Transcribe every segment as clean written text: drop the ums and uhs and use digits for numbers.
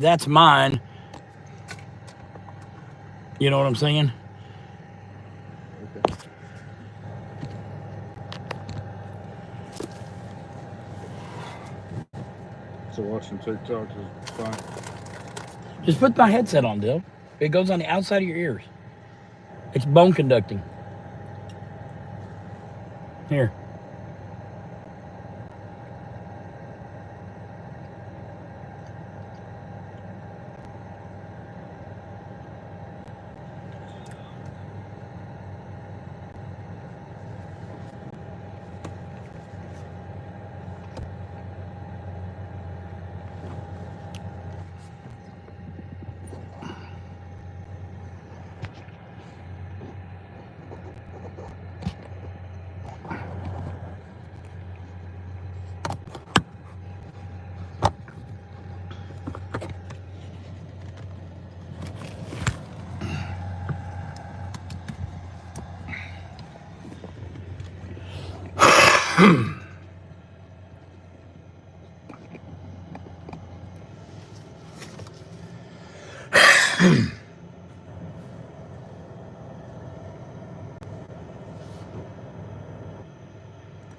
That's mine. You know what I'm saying? Okay. So watching TikTok is fine. Just put my headset on, Dill. It goes on the outside of your ears. It's bone conducting. Here.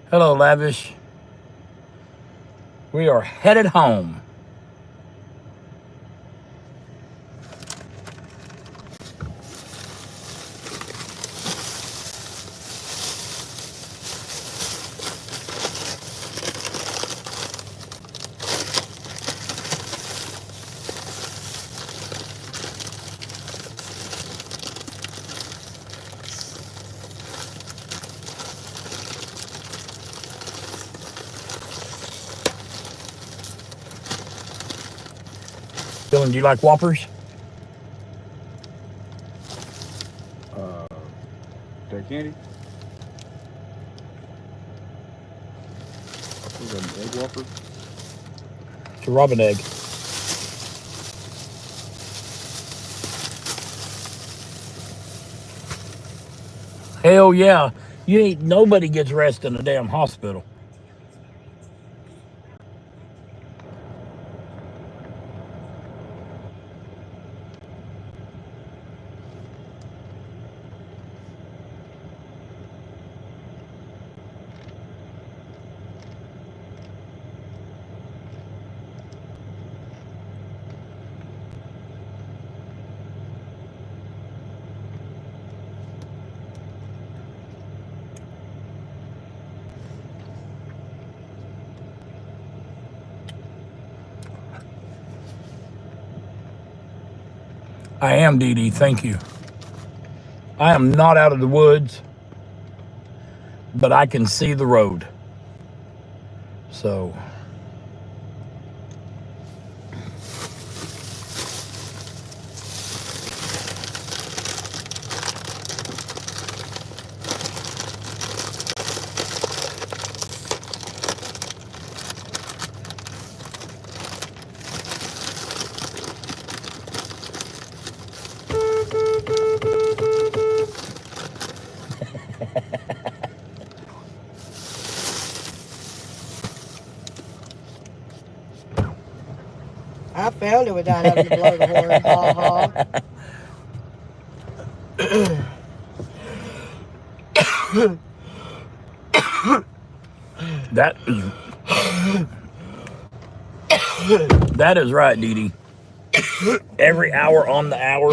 Hello, Lavish. We are headed home. Dylan, do you like Whoppers? That candy? Is that an egg Whopper? It's a robin egg. Hell yeah. Nobody gets rest in a damn hospital. I am, Dee Dee, thank you. I am not out of the woods, but I can see the road. So, I found it without having to blow the horn. Ha that is right, Dee Dee. Every hour on the hour.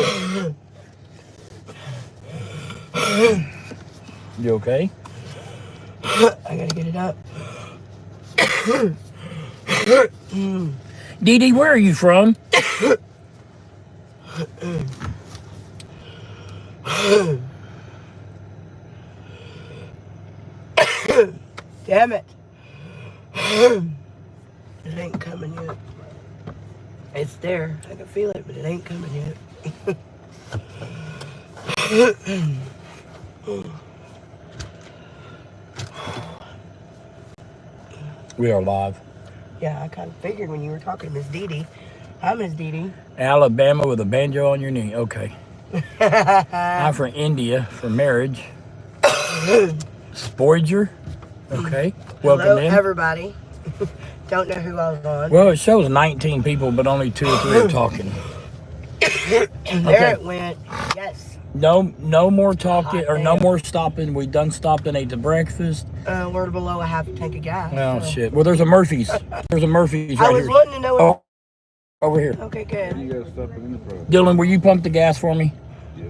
You okay? I gotta get it up. Dee Dee, where are you from? Damn it. It ain't coming yet. It's there. I can feel it, but it ain't coming yet. We are live. Yeah, I kind of figured when you were talking to Miss Dee Dee. Hi, Miss Dee Dee. Alabama with a banjo on your knee. Okay. I'm from India for marriage. Sporger. Okay. Welcome Hello, in. everybody. Don't know who I was on. Well, it shows 19 people, but only 2 or 3 are talking. There it went. Yes. No more talking Hot or no damn. more stopping. We done stopped and ate the breakfast. We're below a half a tank of gas. Oh, so. shit. Well, there's a Murphy's. There's a Murphy's right I was here. wanting to know. Oh, over here. Okay, good. You gotta stop at Enterprise. Dylan, will you pump the gas for me?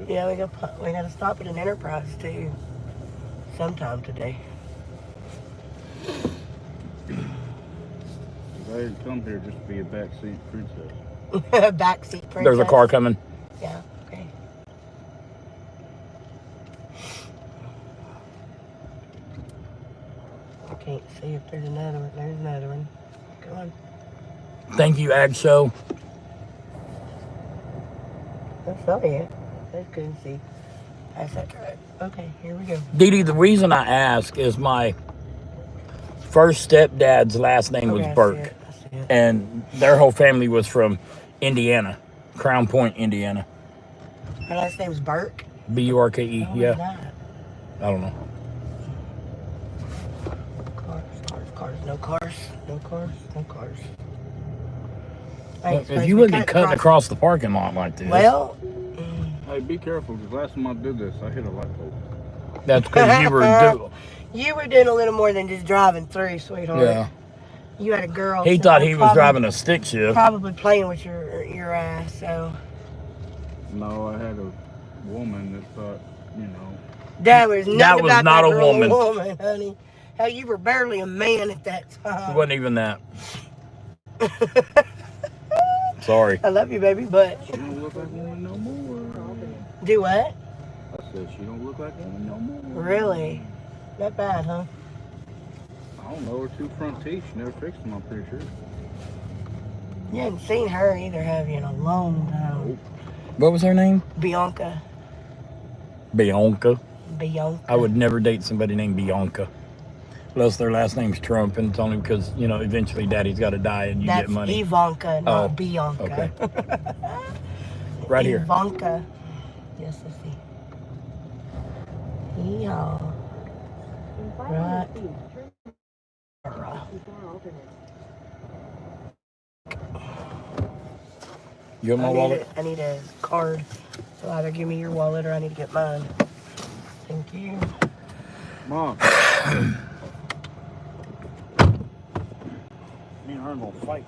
Yeah, we gotta stop at an Enterprise too. Sometime today. I didn't come here just to be a backseat princess. Backseat princess. There's a car coming. Yeah. Okay. I can't see if there's another one. There's another one. Come on. Thank you, Ag Show. I saw you. I couldn't see. That's that right. Okay, here we go. Dee Dee, the reason I ask is my first stepdad's last name was Okay, I see Burke. it. I see it. And their whole family was from Indiana, Crown Point, Indiana. Her last name's Burke. B-U-R-K-E, Oh, yeah. not. I don't know. Cars. No cars. Well, if you wouldn't be cutting across the parking lot like this. Well, Hey, be careful, because last time I did this, I hit a light pole. That's because you were you were doing a little more than just driving through, sweetheart. Yeah. You had a girl. He so thought he was probably- driving a stick shift. Probably playing with your ass, so. No, I had a woman that thought, you know. That was nothing was about not that a girl, woman. honey. Hell, you were barely a man at that It time. wasn't even that. Sorry. I love you, baby, but She don't look like a woman no more. do what? I said, she don't look like a woman no more. Really? Not bad, huh? I don't know, her 2 front teeth, she never fixed them, I'm pretty sure. You hadn't seen her either, have you, in a long time? What was her name? Bianca. Bianca. Bianca. I would never date somebody named Bianca. Unless their last name's Trump, and it's only because, you know, eventually daddy's got to die and you That's get money. Ivanka, not Oh, Bianca. okay. Right here. Ivanka. Yes, I see. Yeehaw. Right. You want my wallet? I need a card. So either give me your wallet or I need to get mine. Thank you. Mom. Me and her gonna fight.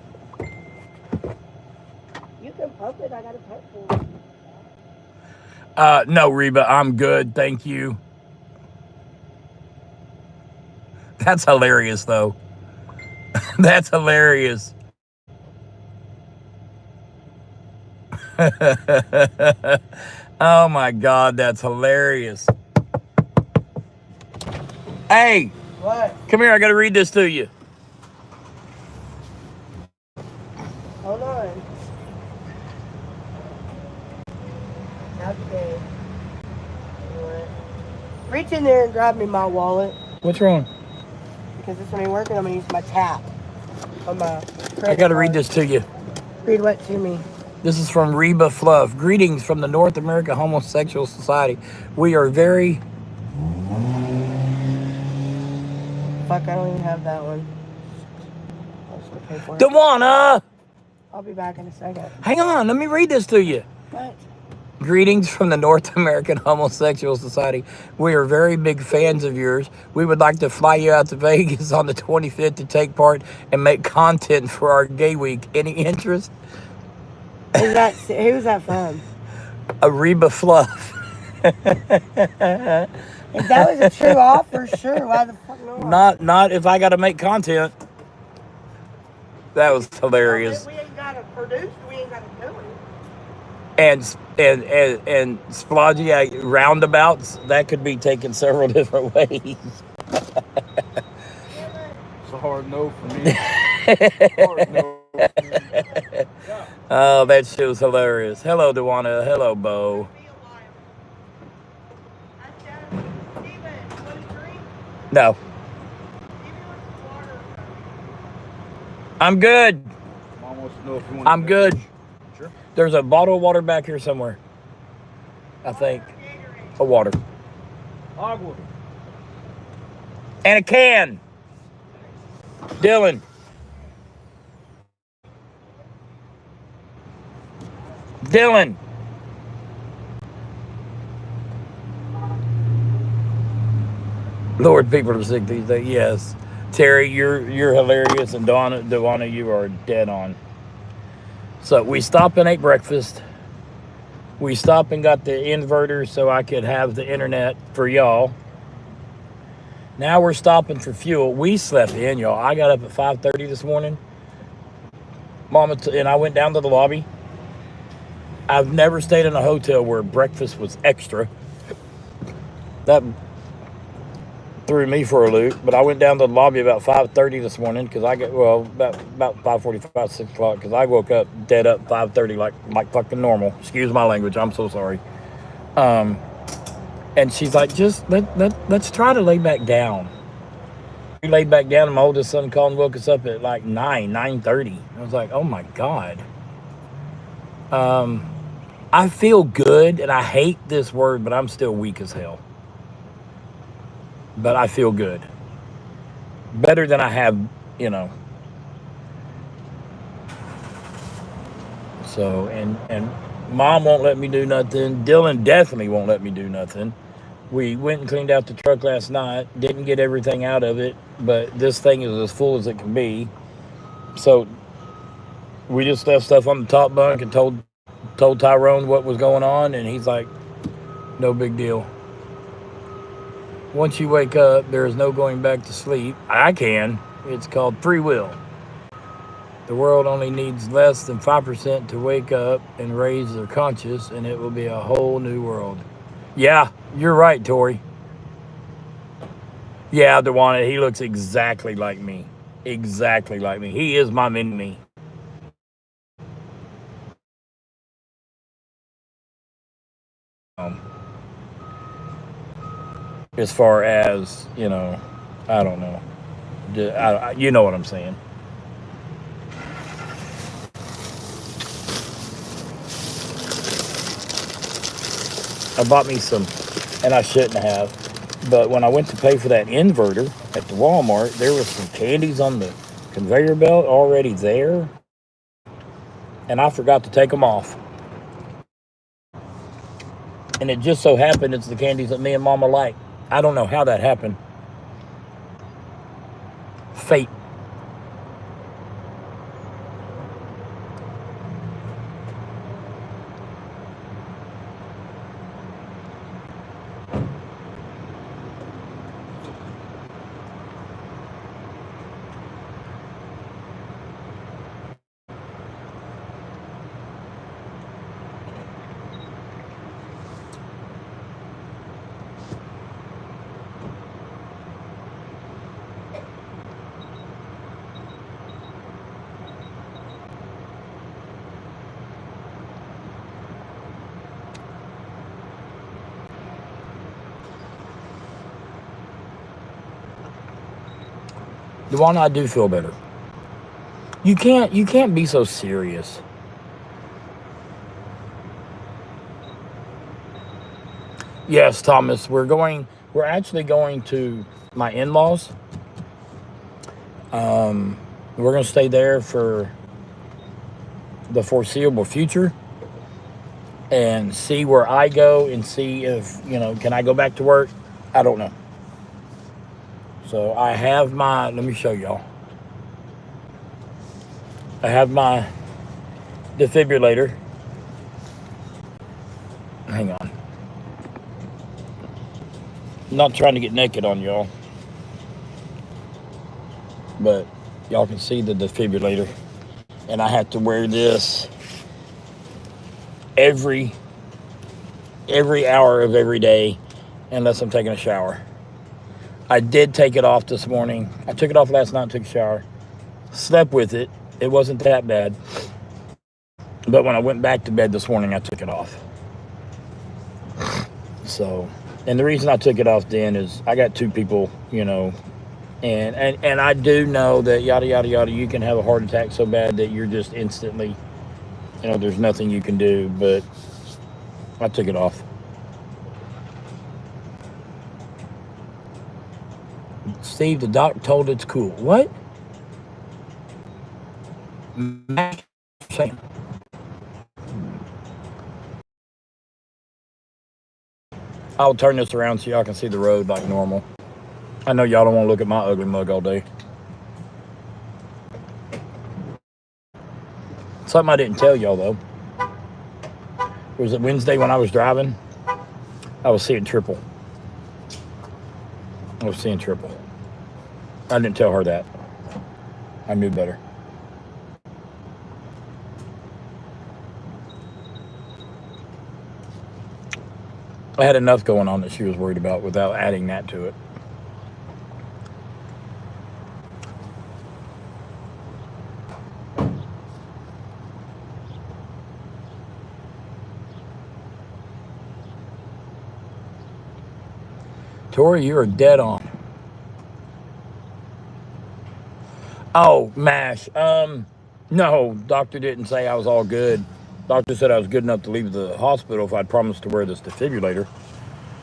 You can pump it. I got a pump for you. No, Reba, I'm good. Thank you. That's hilarious, though. That's hilarious. Oh, my God. That's hilarious. Hey, What? come here. I got to read this to you. Hold on. Okay. Reach in there and grab me my wallet. What's wrong? Because this one ain't working. I'm going to use my tap on my I got to read this to you. Read what to me? This is from Reba Fluff. Greetings from the North American Homosexual Society. We are very... Fuck, I don't even have that one. I'll just go pay for it. Dewana! I'll be back in a second. Hang on, let me read this to you. What? Greetings from the North American Homosexual Society. We are very big fans of yours. We would like to fly you out to Vegas on the 25th to take part and make content for our gay week. Any interest? Who's that from? Reba Fluff. If that was a true offer, sure. Why the fuck not? Not if I got to make content. That was hilarious. We ain't got to produce. We ain't got to do it. And splodgy roundabouts, that could be taken several different ways. It's a hard no for me. Hard no. Oh, that show's hilarious. Hello, Dewana. Hello, Bo. No. I'm good. Mom wants to know if you want I'm good. Sure. There's a bottle of water back here somewhere. I think. A water. Dylan. Lord, people are sick these days. Yes. Terry, you're hilarious, and Donna, you are dead on. So we stopped and ate breakfast. We stopped and got the inverter so I could have the internet for y'all. Now we're stopping for fuel. We slept in, y'all. I got up at 5:30 this morning. Mama and I went down to the lobby. I've never stayed in a hotel where breakfast was extra. That threw me for a loop, but I went down to the lobby about 5:30 this morning because I get about 5:45, 6 o'clock because I woke up dead up 5:30 like fucking normal. Excuse my language. I'm so sorry. And she's like, just let's try to lay back down. We laid back down, and my oldest son called and woke us up at like 9:30. I was like, oh my God. I feel good, and I hate this word, but I'm still weak as hell. But I feel good. Better than I have, you know. So, and Mom won't let me do nothing. Dylan definitely won't let me do nothing. We went and cleaned out the truck last night. Didn't get everything out of it, but this thing is as full as it can be. So we just left stuff on the top bunk and told Tyrone what was going on, and he's like, no big deal. Once you wake up, there is no going back to sleep. I can. It's called free will. The world only needs less than 5% to wake up and raise their conscience, and it will be a whole new world. Yeah, you're right, Tori. Yeah, Dewana, he looks exactly like me. Exactly like me. He is my mini-me. As far as, you know, I don't know. You know what I'm saying. I bought me some, and I shouldn't have, but when I went to pay for that inverter at the Walmart, there was some candies on the conveyor belt already there, and I forgot to take them off. And it just so happened it's the candies that me and Mama like. I don't know how that happened. Fate. Dewana, I do feel better. You can't be so serious. Yes, Thomas, we're actually going to my in-laws. We're going to stay there for the foreseeable future and see where I go and see if, can I go back to work? I don't know. So I have let me show y'all. I have my defibrillator. Hang on. I'm not trying to get naked on y'all, but y'all can see the defibrillator. And I have to wear this every hour of every day unless I'm taking a shower. I did take it off this morning. I took it off last night and took a shower. Slept with it. It wasn't that bad. But when I went back to bed this morning, I took it off. So, and the reason I took it off then is I got two people, and I do know that yada, yada, yada, you can have a heart attack so bad that you're just instantly, there's nothing you can do, but I took it off. Steve, the doc told it's cool. What? I'll turn this around so y'all can see the road like normal. I know y'all don't want to look at my ugly mug all day. Something I didn't tell y'all though was that Wednesday when I was driving, I was seeing triple. I was seeing triple. I didn't tell her that. I knew better. I had enough going on that she was worried about without adding that to it. Tori, you are dead on. Oh, MASH. No, doctor didn't say I was all good. Doctor said I was good enough to leave the hospital if I'd promised to wear this defibrillator.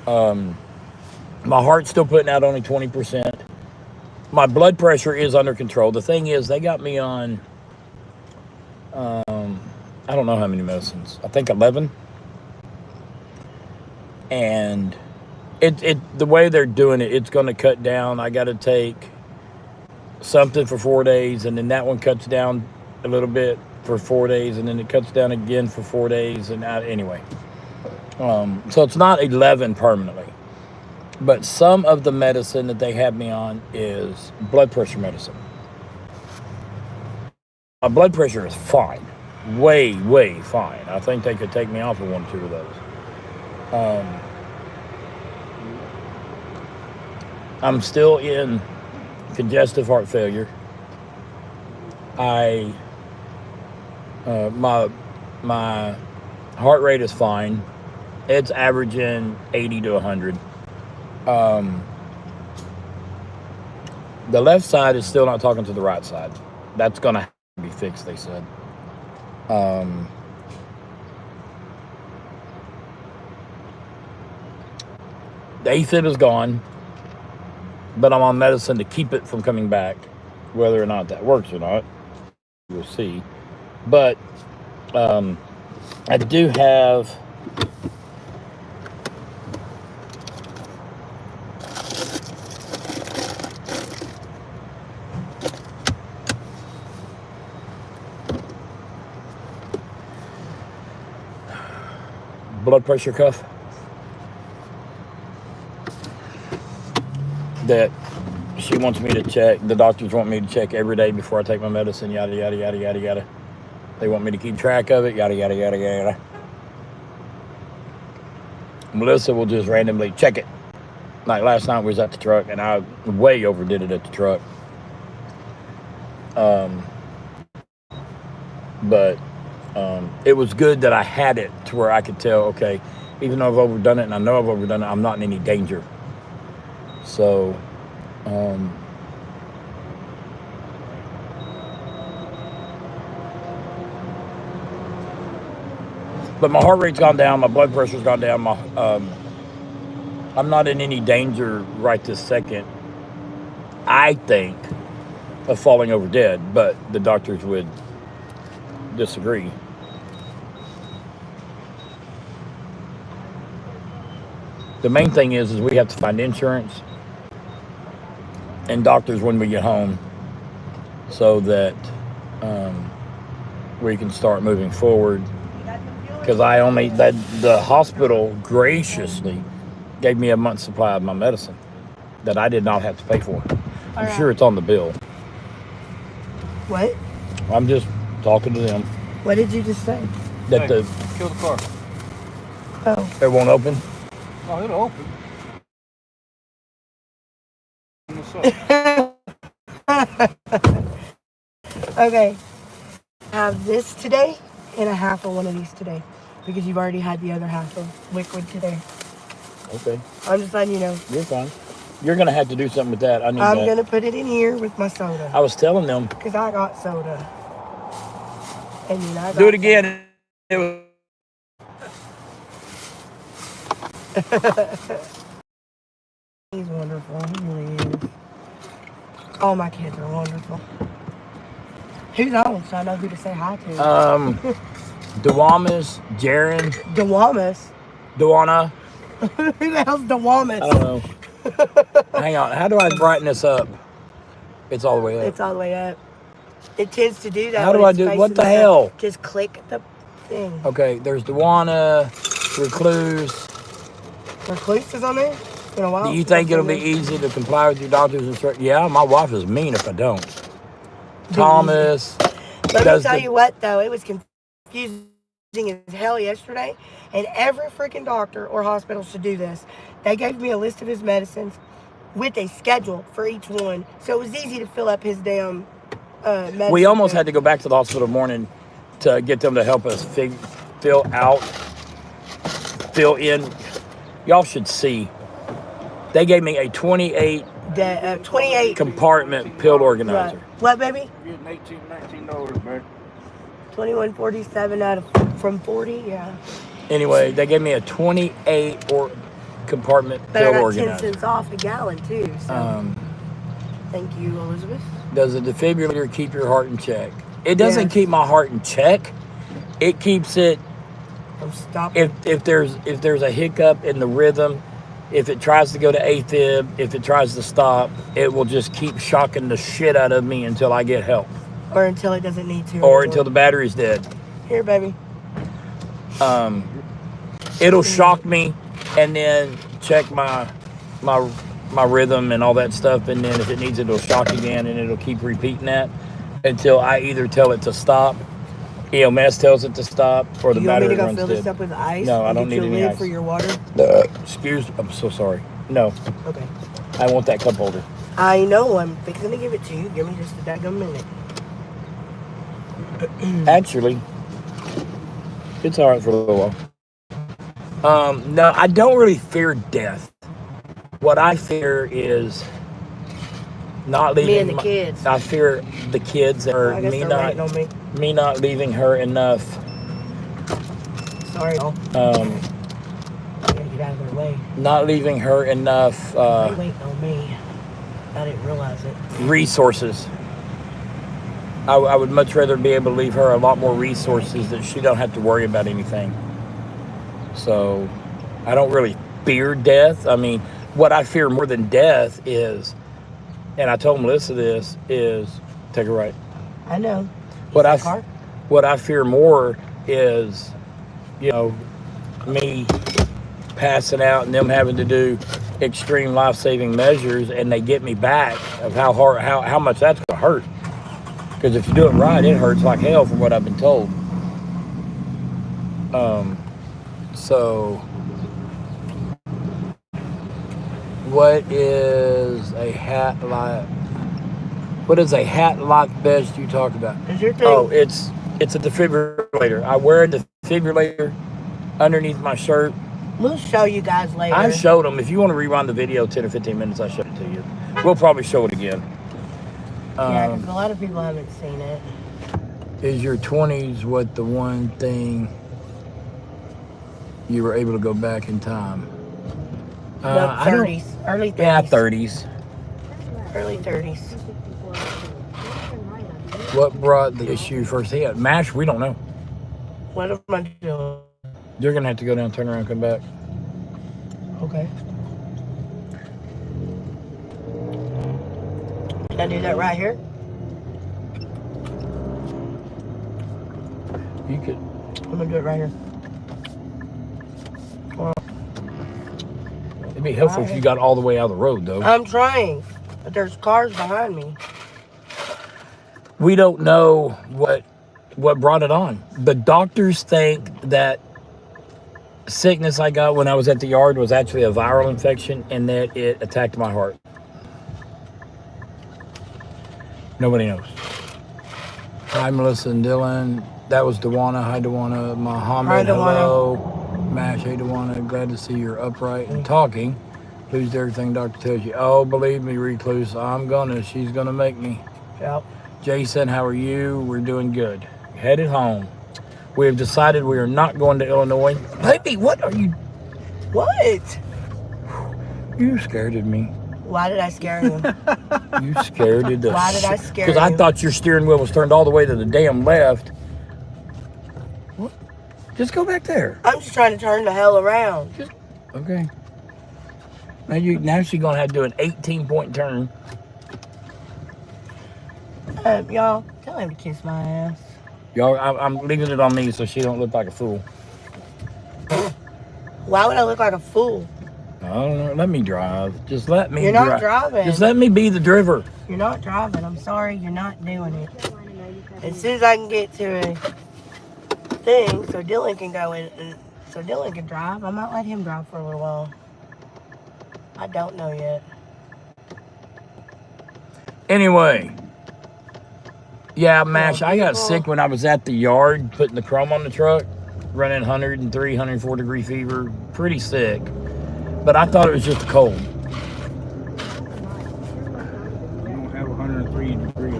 My heart's still putting out only 20%. My blood pressure is under control. The thing is, they got me on, I don't know how many medicines. I think 11. And the way they're doing it, it's going to cut down. I got to take something for 4 days, and then that one cuts down a little bit for 4 days, and then it cuts down again for 4 days. And anyway, so it's not 11 permanently. But some of the medicine that they have me on is blood pressure medicine. My blood pressure is fine. Way, way fine. I think they could take me off of 1 or 2 of those. I'm still in congestive heart failure. My heart rate is fine. It's averaging 80 to 100. The left side is still not talking to the right side. That's going to have to be fixed, they said. The AFib is gone, but I'm on medicine to keep it from coming back. Whether or not that works or not, we'll see. But I do have blood pressure cuff that she wants me to check. The doctors want me to check every day before I take my medicine, yada, yada, yada, yada, yada. They want me to keep track of it, yada, yada, yada, yada. Melissa will just randomly check it. Like last night we was at the truck, and I way overdid it at the truck. But it was good that I had it to where I could tell, okay, even though I've overdone it, and I know I've overdone it, I'm not in any danger. So, but my heart rate's gone down, my blood pressure's gone down, I'm not in any danger right this second, I think, of falling over dead, but the doctors would disagree. The main thing is we have to find insurance and doctors when we get home so that we can start moving forward. Because the hospital graciously gave me a month's supply of my medicine that I did not have to pay for. I'm sure it's on the bill. What? I'm just talking to them. What did you just say? That Hey, kill the car. Oh. it won't open. Oh, it'll open. What's up? Okay. I have this today and a half of one of these today because you've already had the other half of liquid today. Okay. I'm just letting you know. You're fine. You're going to have to do something with that. I'm going to put it in here with my soda. I was telling them. Because I got soda. And then I got Do it again. It was He's wonderful. He really is. All my kids are wonderful. Who's on? So I know who to say hi to. Dewamas, Jaren, Dewamas. Dewana, Who the hell's the Wallace? I don't know. Hang on. How do I brighten this up? It's all the way up. It's all the way up. It tends to do that. How do when I it's do? facing What the up. hell? Just click the thing. Okay, there's Dewana, Recluse. Recluse is on there? It's been a while. Do you since think I've it'll been be easy to comply with your doctor's instructions? Yeah, my wife is mean if I don't. Be Thomas. Let me does tell the- you what, though. It was confusing as hell yesterday. And every freaking doctor or hospital should do this. They gave me a list of his medicines with a schedule for each one. So it was easy to fill up his damn medicine. We almost had to go back to the hospital in the morning to get them to help us fill in. Y'all should see. They gave me a 28 28 compartment pill organizer. Right. What, baby? Getting $19 back. 21.47 out of from 40. Yeah. Anyway, they gave me a 28 compartment But I pill got 10 organizer. cents off a gallon too. So thank you, Elizabeth. Does a defibrillator keep your heart in check? It doesn't Yes. keep my heart in check. It keeps it. I'm stopping. If there's a hiccup in the rhythm, if it tries to go to AFib, if it tries to stop, it will just keep shocking the shit out of me until I get help. Or until it doesn't need to. Or anymore. until the battery's dead. Here, baby. It'll shock me and then check my rhythm and all that stuff, and then if it needs, it'll shock again, and it'll keep repeating that until I either tell it to stop, EMS tells it to stop, or the You want me battery to go runs fill this dead. up with ice? No, I and don't get need you a any lid ice. for your water. I'm so sorry. No, Okay. I want that cup holder. I know. I'm fixing to give it to you. Give me just a daggum minute. Actually, it's all right for a little while. No, I don't really fear death. What I fear is not leaving Me and the kids. I fear the kids, or I guess me they're not waiting on me. me not leaving her enough. Sorry, y'all. Um, I gotta get out of their way. not leaving her enough They're waiting on me. I didn't realize it. resources. I would much rather be able to leave her a lot more resources that she don't have to worry about anything. So I don't really fear death. I mean, what I fear more than death is, and I told Melissa this, is take a right. I know. What car? what I fear more is, me passing out and them having to do extreme life-saving measures, and they get me back, of how much that's gonna hurt. Because if you do it right, it hurts like hell, from what I've been told. So what is a hat like vest you talk about? Is your thing? Oh, it's a defibrillator. I wear a defibrillator underneath my shirt. We'll show you guys later. I showed them. If you want to rewind the video 10 or 15 minutes, I showed it to you. We'll probably show it again. Yeah, because a lot of people haven't seen it. Is your 20s what the one thing you were able to go back in time? No, I don't- 30s. Early 30s. Yeah, 30s. Early 30s. What brought the issue first hit? MASH, we don't know. What am I doing? You're going to have to go down, turn around, come back. Okay. Can I do that right here? You could. I'm going to do it right here. It'd be helpful if you got all the way out of the road, though. I'm trying, but there's cars behind me. We don't know what brought it on. The doctors think that sickness I got when I was at the yard was actually a viral infection, and that it attacked my heart. Nobody knows. Hi, Melissa and Dylan. That was Dewana. Hi, Dewana. Muhammad, Hi, Dewana. hello. Mash, hey, Dewana. Glad to see you're upright and talking. Please do everything doctor tells you. Oh, believe me, Recluse, she's gonna make me. Yep. Jason, how are you? We're doing good. Headed home. We have decided we are not going to Illinois. Baby, what are you? What? You scared me. Why did I scare you? You scared the Why did I scare Because I you? thought your steering wheel was turned all the way to the damn left. What? Just go back there. I'm just trying to turn the hell around. Okay. Now she's gonna have to do an 18-point turn. Y'all, tell him to kiss my ass. Y'all, I'm leaving it on me so she don't look like a fool. Why would I look like a fool? I don't know. Let me drive. Just let me You're not driving. Just let me be the driver. You're not driving. I'm sorry, you're not doing it. As soon as I can get to a thing so Dylan can go in and so Dylan can drive, I might let him drive for a little while. I don't know yet. Anyway. Yeah, Mash, I got sick when I was at the yard putting the chrome on the truck, running 103, 104 degree fever, pretty sick. But I thought it was just cold. You don't have 103 degrees.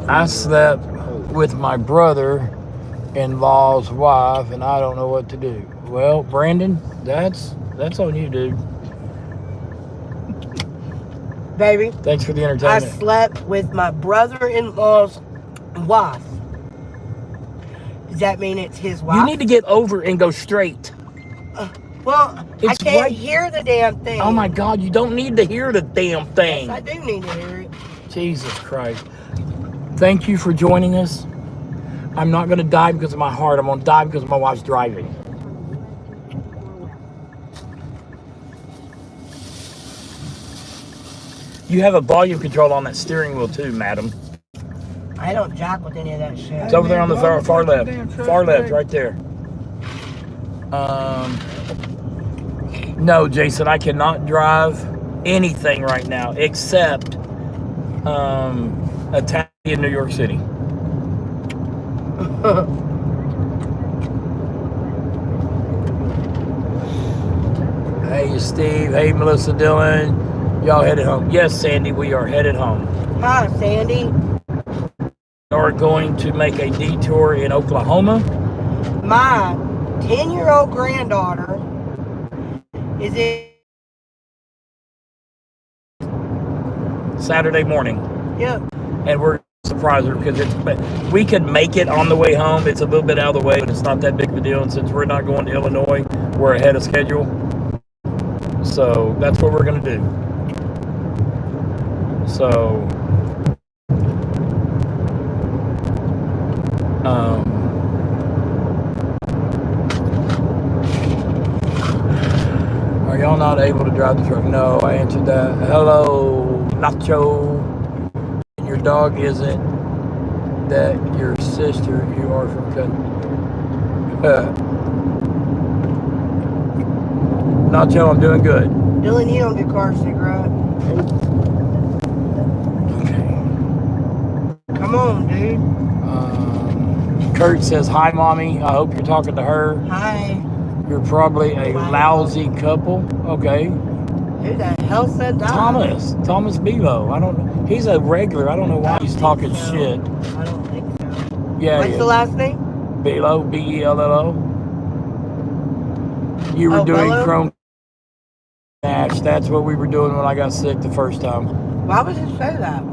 I slept with my brother-in-law's wife, and I don't know what to do. Well, Brandon, that's on you, dude. Baby. Thanks for the I entertainment. slept with my brother-in-law's wife. Does that mean it's his wife? You need to get over and go straight. Well, It's I can't right- hear the damn thing. Oh my God, you don't need to hear the damn thing. Yes, I do need to hear it. Jesus Christ. Thank you for joining us. I'm not going to die because of my heart. I'm going to die because my wife's driving. You have a volume control on that steering wheel too, madam. I don't jack with any of that shit. It's over there on the far left. Far left, right there. No, Jason, I cannot drive anything right now except a taxi in New York City. Hey, Steve. Hey, Melissa Dillon. Y'all headed home. Yes, Sandy, we are headed home. Hi, Sandy. We are going to make a detour in Oklahoma. My 10-year-old granddaughter is in... Saturday morning. Yep. And we're going to surprise her because we could make it on the way home. It's a little bit out of the way, but it's not that big of a deal. And since we're not going to Illinois, we're ahead of schedule. So that's what we're going to do. So, are y'all not able to drive the truck? No, I answered that. Hello, Nacho. Your dog isn't that your sister? You are from country. Nacho, I'm doing good. Dylan, you don't get car sick, right? Okay. Come on, dude. Kurt says, hi, Mommy. I hope you're talking to her. Hi. You're probably a lousy couple. Okay. Who the hell said that? Thomas Bevo. I don't. He's a regular. I don't know why he's talking shit. I don't think so. Yeah. What's the last name? Bello. Bello. You were doing Bello? Chrome Dash. That's what we were doing when I got sick the first time. Why would you say that?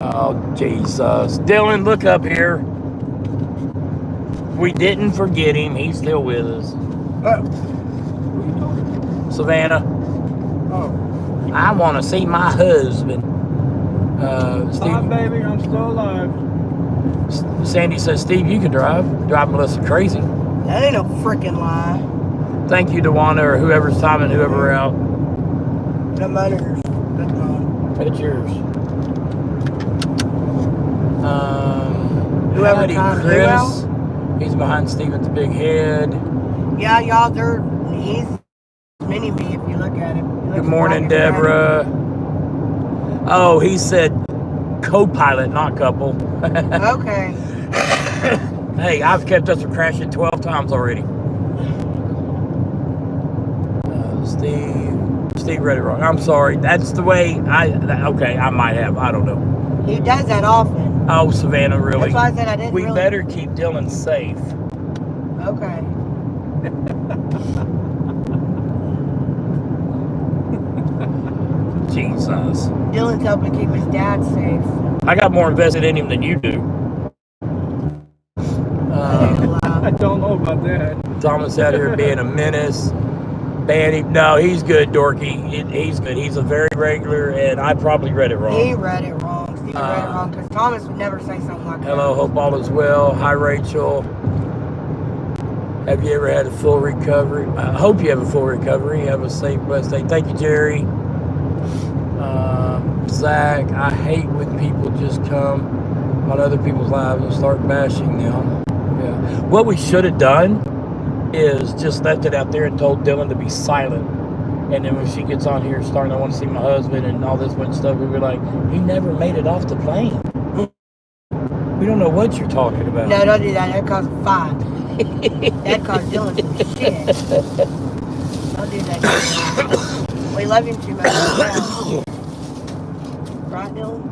Oh Jesus, Dylan, look up here. We didn't forget him. He's still with us. Savannah. Oh. I want to see my husband. Steve. Hi, baby. I'm still alive. Sandy says, Steve, you can drive. Drive Melissa crazy. That ain't no freaking lie. Thank you, Dewana, or whoever's timing whoever out. No matter. That's mine. It's yours. Whoever howdy, timed who Chris. out? He's behind Steven's big head. Yeah, y'all, he's mini me if you look at him. Good morning, Deborah. Oh, he said co-pilot, not couple. Okay. Hey, I've kept us from crashing 12 times already. Steve read it wrong. I'm sorry. That's the way okay, I might have. I don't know. He does that often. Oh, Savannah, really? That's why I said I didn't We really... better keep Dylan safe. Okay. Jesus. Dylan's helping keep his dad safe. I got more invested in him than you do. I don't know about that. Thomas out here being a menace. Danny, no, he's good, Dorky. He's good. He's a very regular, and I probably read it wrong. He read it wrong. Steve read it wrong because Thomas would never say something like that. Hello, hope all is well. Hi, Rachel. Have you ever had a full recovery? I hope you have a full recovery. Have a safe, blessed day. Thank you, Jerry. Zach, I hate when people just come on other people's lives and start bashing them. Yeah. What we should have done is just left it out there and told Dylan to be silent. And then when she gets on here starting, I want to see my husband and all this bunch of stuff, we'll be like, he never made it off the plane. We don't know what you're talking about. No, don't do that. That caused a fight. That caused Dylan some shit. Don't do that. We love him too much. Right, Dylan?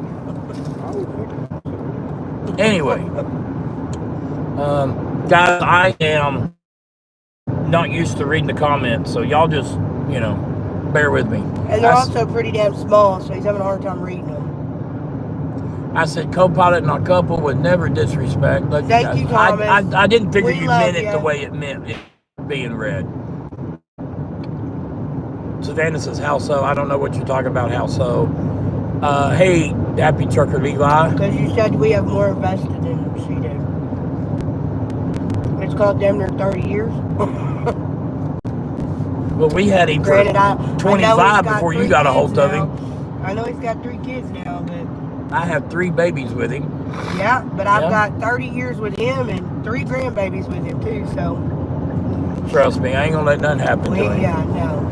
Anyway, guys, I am not used to reading the comments, so y'all just, bear with me. And they're also pretty damn small, so he's having a hard time reading them. I said co-pilot and a couple would never disrespect. Thank you, Thomas. I didn't figure you meant it you. the way it meant it being read. Savannah says, how so? I don't know what you're talking about, how so. Hey, Happy Trucker Levi. Because you said we have more invested than she did. It's called damn near 30 years. Well, we had him for 25 before you got a hold of him. I know he's got 3 kids now, but... I have 3 babies with him. Yeah, but I've got 30 years with him and 3 grandbabies with him, too, so... Trust me, I ain't gonna let nothing happen to him. Yeah, no.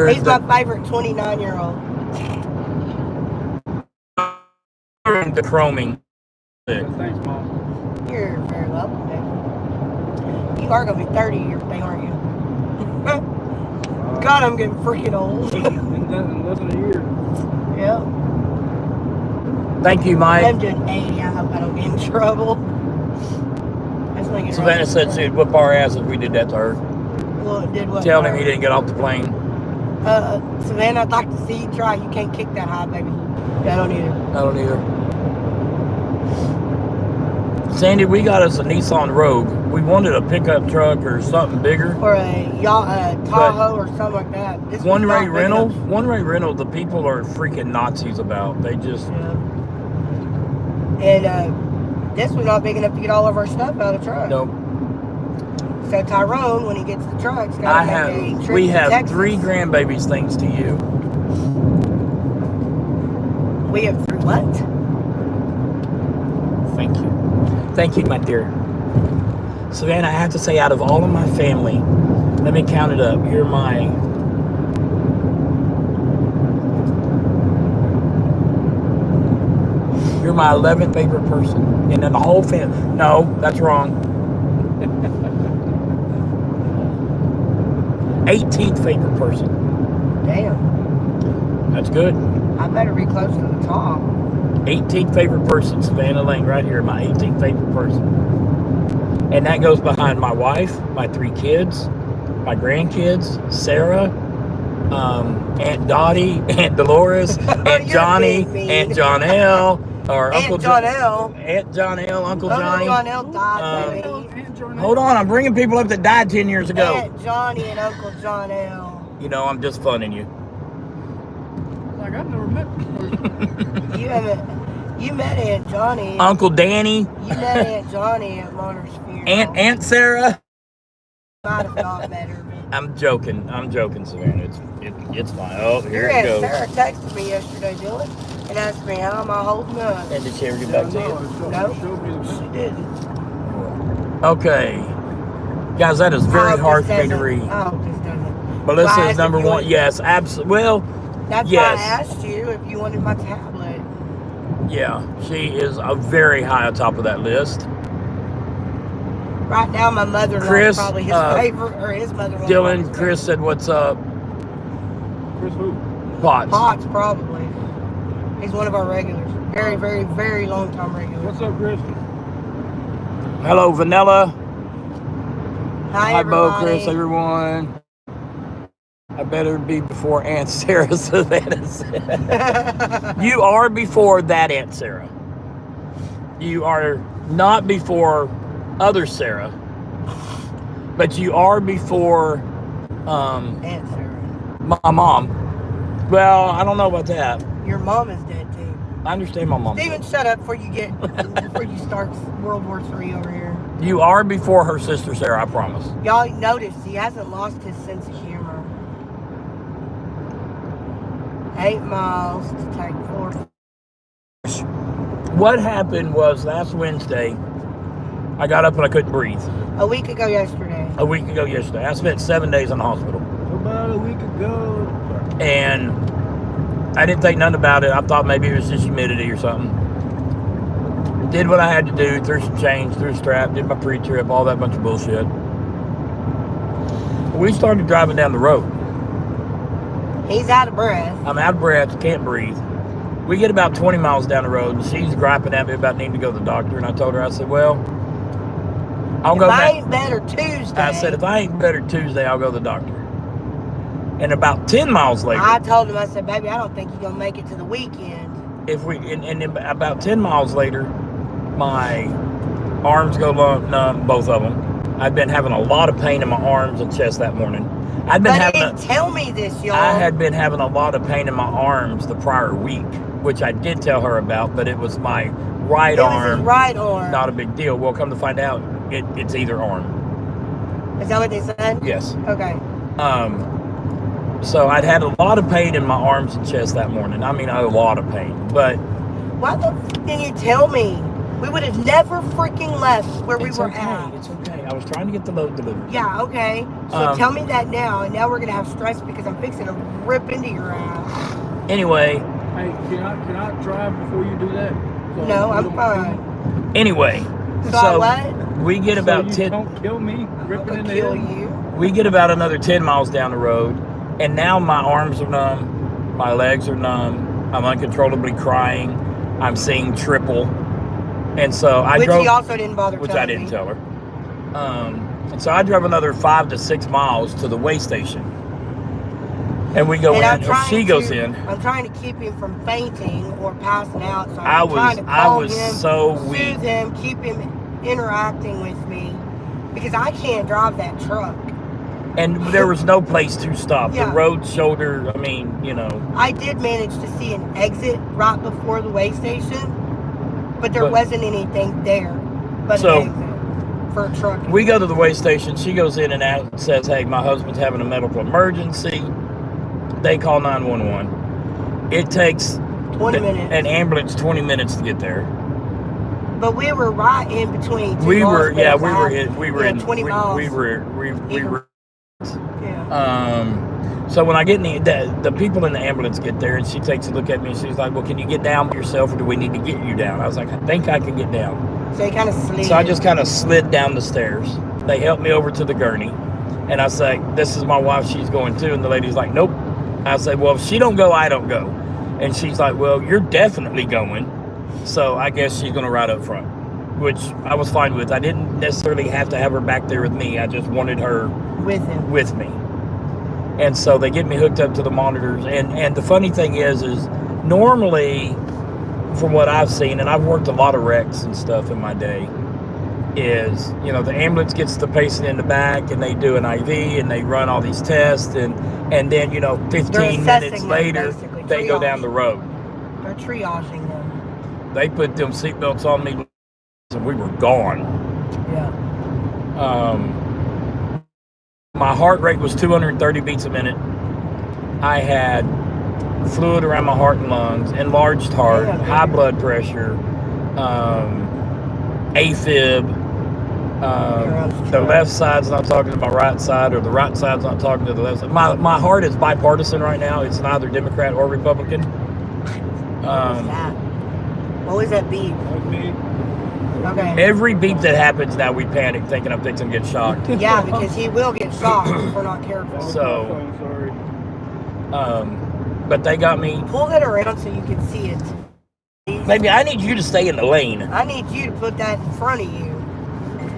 He's my favorite 29-year-old. The chroming. Thanks, Mom. You're very welcome, baby. You are going to be 30 your birthday, aren't you? God, I'm getting freaking old. In less than a year. Yeah. Thank you, Mike. I'm doing 80. I hope I don't get in trouble. That's when I get Savannah said she'd whip our ass if we did that to her. Well, it did what? Tell him he didn't get off the plane. Savannah, I'd like to see you try. You can't kick that high, baby. Yeah, I don't either. Sandy, we got us a Nissan Rogue. We wanted a pickup truck or something bigger. Or a Tahoe or something like that. One-ray rental, the people are freaking Nazis about. They just... Yeah. And this was not big enough to get all of our stuff out of the truck. Nope. So Tyrone, when he gets the truck, he's got to make a trip we to have Texas. 3 grandbabies thanks to you. We have 3 what? Thank you. Thank you, my dear. Savannah, I have to say, out of all of my family, let me count it up. You're my 11th favorite person. And then the whole family. No, that's wrong. 18th favorite person. Damn. That's good. I better be close to the top. 18th favorite person, Savannah Lane, right here, my 18th favorite person. And that goes behind my wife, my 3 kids, my grandkids, Sarah, Aunt Dottie, Aunt Dolores, Aunt Johnny, Aunt Johnelle, or Uncle Johnelle. Aunt Johnelle, Uncle Johnny. Uncle Johnelle died, baby. Hold on, I'm bringing people up that died 10 years ago. Aunt Johnny and Uncle Johnelle. I'm just funning you. Like, I've never met before. You met Aunt Johnny. Uncle Danny. You met Aunt Johnny at Monor's funeral. Aunt Sarah. Might have not met her. I'm joking, Savannah. It's fine. Oh, here it goes. Sarah texted me yesterday, Dylan, and asked me how am I holding up. And did she ever get back to you? No, she didn't. Okay. Guys, that is very hard for me to read. I hope this doesn't. Melissa is number 1. Yes, absolutely. Well, that's why I asked you if you wanted my tablet. Yeah, she is very high on top of that list. Right now, my mother-in-law is probably his favorite, or his mother-in-law. Dylan, Chris said, what's up? Chris who? Potts. Potts, probably. He's one of our regulars. Very, very, very long-time regulars. What's up, Chris? Hello, Vanilla. Hi, Bo, Chris, everyone. I better be before Aunt Sarah, Savannah said. You are before that Aunt Sarah. You are not before other Sarah. But you are before Aunt Sarah. My mom. Well, I don't know about that. Your mom is dead too. I understand my mom. Steven, shut up before you start World War III over here. You are before her sister Sarah, I promise. Y'all notice he hasn't lost his sense of humor. 8 miles to take 4. What happened was last Wednesday, I got up and I couldn't breathe. A week ago yesterday. I spent 7 days in the hospital. About a week ago. And I didn't think nothing about it. I thought maybe it was just humidity or something. Did what I had to do, threw some change, threw a strap, did my pre-trip, all that bunch of bullshit. We started driving down the road. He's out of breath. I'm out of breath, can't breathe. We get about 20 miles down the road, and she's griping at me about needing to go to the doctor. And I told her, I said, well, I'll go back. If I back. ain't better Tuesday. I said, if I ain't better Tuesday, I'll go to the doctor. And about 10 miles later, I told him, I said, baby, I don't think you're going to make it to the weekend. And about 10 miles later, my arms go numb, both of them. I've been having a lot of pain in my arms and chest that morning. Tell me this, y'all. I had been having a lot of pain in my arms the prior week, which I did tell her about, but it was my right arm. It was his right arm. Not a big deal. Well, come to find out, it's either arm. Is that what they said? Yes. Okay. So I'd had a lot of pain in my arms and chest that morning. I mean, a lot of pain. But why the f didn't you tell me? We would have never freaking left where we were at. It's okay. I was trying to get the load delivered. Yeah, okay. So tell me that now, and now we're gonna have stress because I'm fixing to rip into your ass. Anyway. Hey, can I drive before you do that? So no, I'm fine. Anyway. So what? We get about 10. Don't kill me. Ripping in kill the you. We get about another 10 miles down the road, and now my arms are numb, my legs are numb, I'm uncontrollably crying, I'm seeing triple, and so I drove. Which he also didn't bother which telling I didn't me. tell her. And so I drove another 5 to 6 miles to the way station, and we go in. Or she goes in. I'm trying to keep him from fainting or passing out. So I was so weak. Soothe him, keep him interacting with me, because I can't drive that truck. And there was no place to stop. Yeah. The road shoulder, I mean, I did manage to see an exit right before the way station, but there wasn't anything there but an exit for a truck. We go to the way station. She goes in and out and says, hey, my husband's having a medical emergency. They call 911. It takes 20 minutes. An ambulance 20 minutes to get there. But we were right in between two we were in 20 miles. We were Yeah. So when I get in the people in the ambulance get there, and she takes a look at me and she's like, well, can you get down by yourself, or do we need to get you down? I was like, I think I can get down. So you kind of slid. So I just kind of slid down the stairs. They helped me over to the gurney, and I say, this is my wife, she's going too. And the lady's like, nope. I said, well, if she don't go, I don't go. And she's like, well, you're definitely going, so I guess she's going to ride up front, which I was fine with. I didn't necessarily have to have her back there with me. I just wanted her with me. And so they get me hooked up to the monitors. And the funny thing is normally, from what I've seen, and I've worked a lot of wrecks and stuff in my day, is, the ambulance gets the patient in the back and they do an IV and they run all these tests, and then, 15 minutes later, they go down the road. They're triaging them. They put them seatbelts on me and we were gone. Yeah. My heart rate was 230 beats a minute. I had fluid around my heart and lungs, enlarged heart, high blood pressure, AFib. The left side's not talking to my right side, or the right side's not talking to the left side. My heart is bipartisan right now. It's neither Democrat or Republican. What was that beep? Okay. Every beep that happens now, we panic, thinking I'm fixing to get shocked. Yeah, because he will get shocked if we're not careful. So, but they got me. Pull that around so you can see it. Maybe I need you to stay in the lane. I need you to put that in front of you.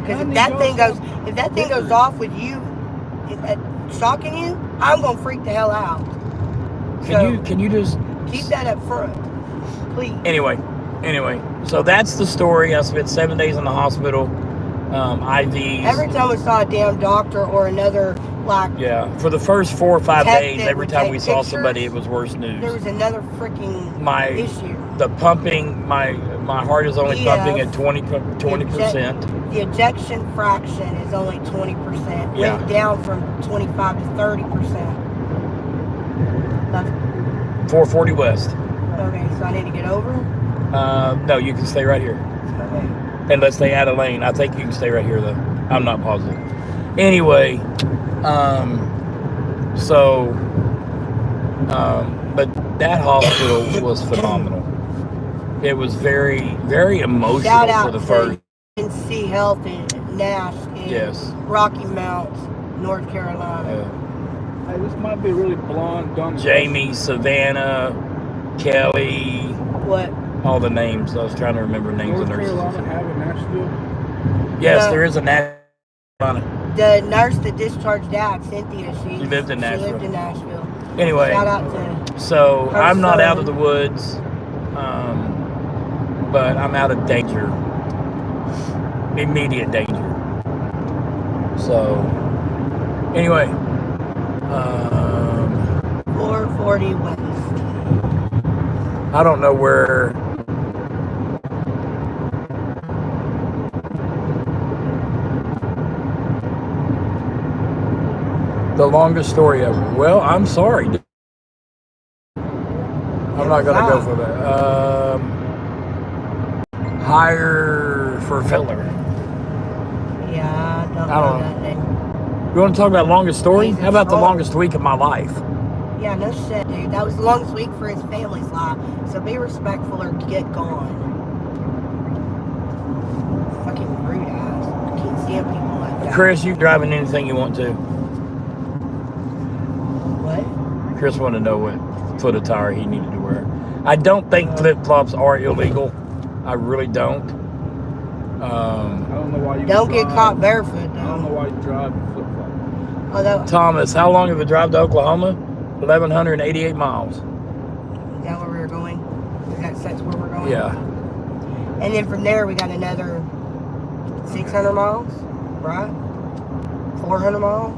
Because if that thing goes off with you, shocking you, I'm gonna freak the hell out. Can you just keep that up front, please? Anyway, so that's the story. I spent 7 days in the hospital, IVs. Every time we saw a damn doctor or another like, Yeah, for the first 4 or 5 tech days, that every would time take we saw pictures, somebody, it was worse news. there was another freaking issue. The pumping, my heart is only pumping at 20%. The ejection fraction is only 20%. Yeah. Went down from 25 to 30%. 440 West. Okay, so I need to get over? No, you can stay right here. Okay. Unless they add a lane. I think you can stay right here, though. I'm not positive. Anyway, but that hospital was phenomenal. It was very, very emotional Shout out for the first. NC Health in Nash in Rocky Mounts, North Carolina. Hey, this might be a really blonde, dumb Jamie, Savannah, Kelly. What? All the names. I was trying to remember names of nurses. North Carolina have a Nashville? Yes, there is a Nashville. The nurse that discharged Dad, Cynthia, she lived in Nashville. She lived in Nashville. Anyway, shout out to so her I'm not son. out of the woods, but I'm out of danger, immediate danger. So anyway, 440 West. I don't know where. The longest story ever. Well, I'm sorry. I'm not going to go for that. Hire for filler. Yeah, I don't know that name. You want to talk about longest story? How about the longest week of my life? Yeah, no shit, dude. That was the longest week for his family's life. So be respectful or get gone. Fucking rude ass. I can't stand people like that. Chris, you driving anything you want to? What? Chris wanted to know what foot of tire he needed to wear. I don't think flip-flops are illegal. I really don't. I don't know why you don't get caught barefoot, though. I don't know why you drive in flip-flops. Although, Thomas, how long of a drive to Oklahoma? 1,188 miles. Is that where we were going? That's where we're going? Yeah. And then from there, we got another 600 miles, right? 400 miles?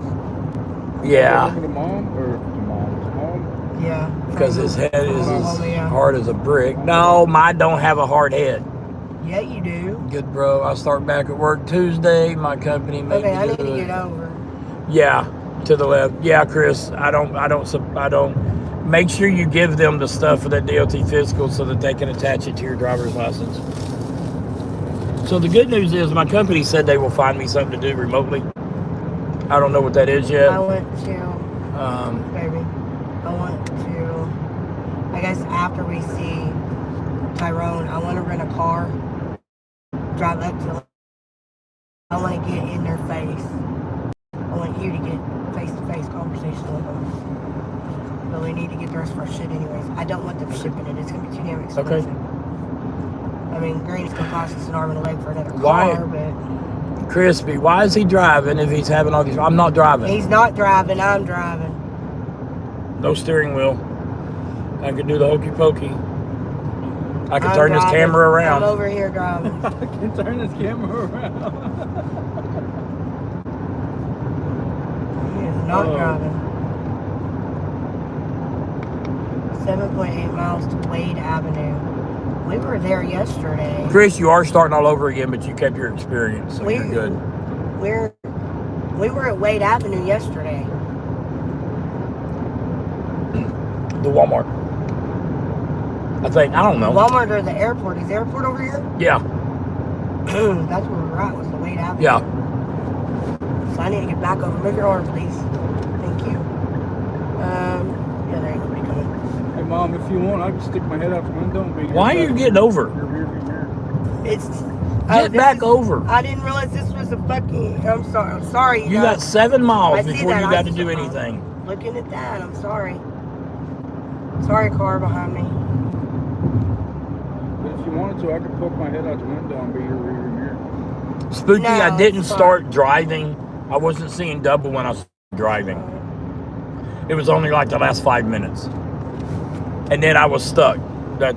Yeah. To mom or to mom's home? Yeah. Because his head is as hard as a brick. No, mine don't have a hard head. Yeah, you do. Good, bro. I'll start back at work Tuesday. My company made me I need do to it. get over. Yeah, to the left. Yeah, Chris. I don't. Make sure you give them the stuff for that DOT physical so that they can attach it to your driver's license. So the good news is my company said they will find me something to do remotely. I don't know what that is yet. I went to, I guess after we see Tyrone, I want to rent a car, drive up to, I want to get in their face. I want you to get face-to-face conversation with them. But we need to get the rest of our shit anyways. I don't want them shipping it. It's going to be too damn expensive. Okay. I mean, green is going to cost us an arm and a leg for another Why? car, but... Crispy, why is he driving if he's having all these... I'm not driving. He's not driving, I'm driving. No steering wheel. I can do the hokey pokey. I can turn this camera around. I'm over here driving. I can turn this camera around. He is not driving. 7.8 miles to Wade Avenue. We were there yesterday. Chris, you are starting all over again, but you kept your experience, so you're good. We were at Wade Avenue yesterday. The Walmart. I think, I don't know. Walmart or the airport. Is the airport over here? Yeah. That's where we were at, was the Wade Avenue. Yeah. So I need to get back over. Move your arm, please. Thank you. Yeah, there ain't nobody coming. Hey, Mom, if you want, I can stick my head out the window and be... Why are you getting over? Your rearview mirror. It's... Get back over. I didn't realize this was a fucking... I'm sorry. You got 7 miles before you got to do I'm anything. Looking at that, I'm sorry. Sorry, car behind me. But if you wanted to, I could poke my head out the window and be your rearview mirror. Spooky, No, I didn't it's fine. start driving. I wasn't seeing double when I was driving. It was only like the last 5 minutes. And then I was stuck. That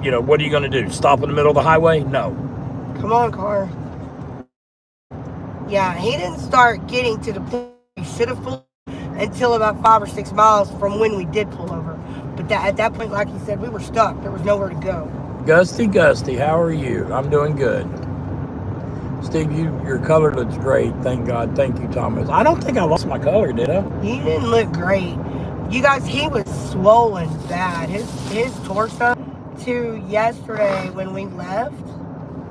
you know, what are you going to do? Stop in the middle of the highway? No. Come on, car. Yeah, he didn't start getting to the point he should have pulled until about 5 or 6 miles from when we did pull over. But at that point, like he said, we were stuck. There was nowhere to go. Gusty, how are you? I'm doing good. Steve, your color looks great. Thank God. Thank you, Thomas. I don't think I lost my color, did I? You didn't look great. You guys, he was swollen bad. His torso to yesterday when we left.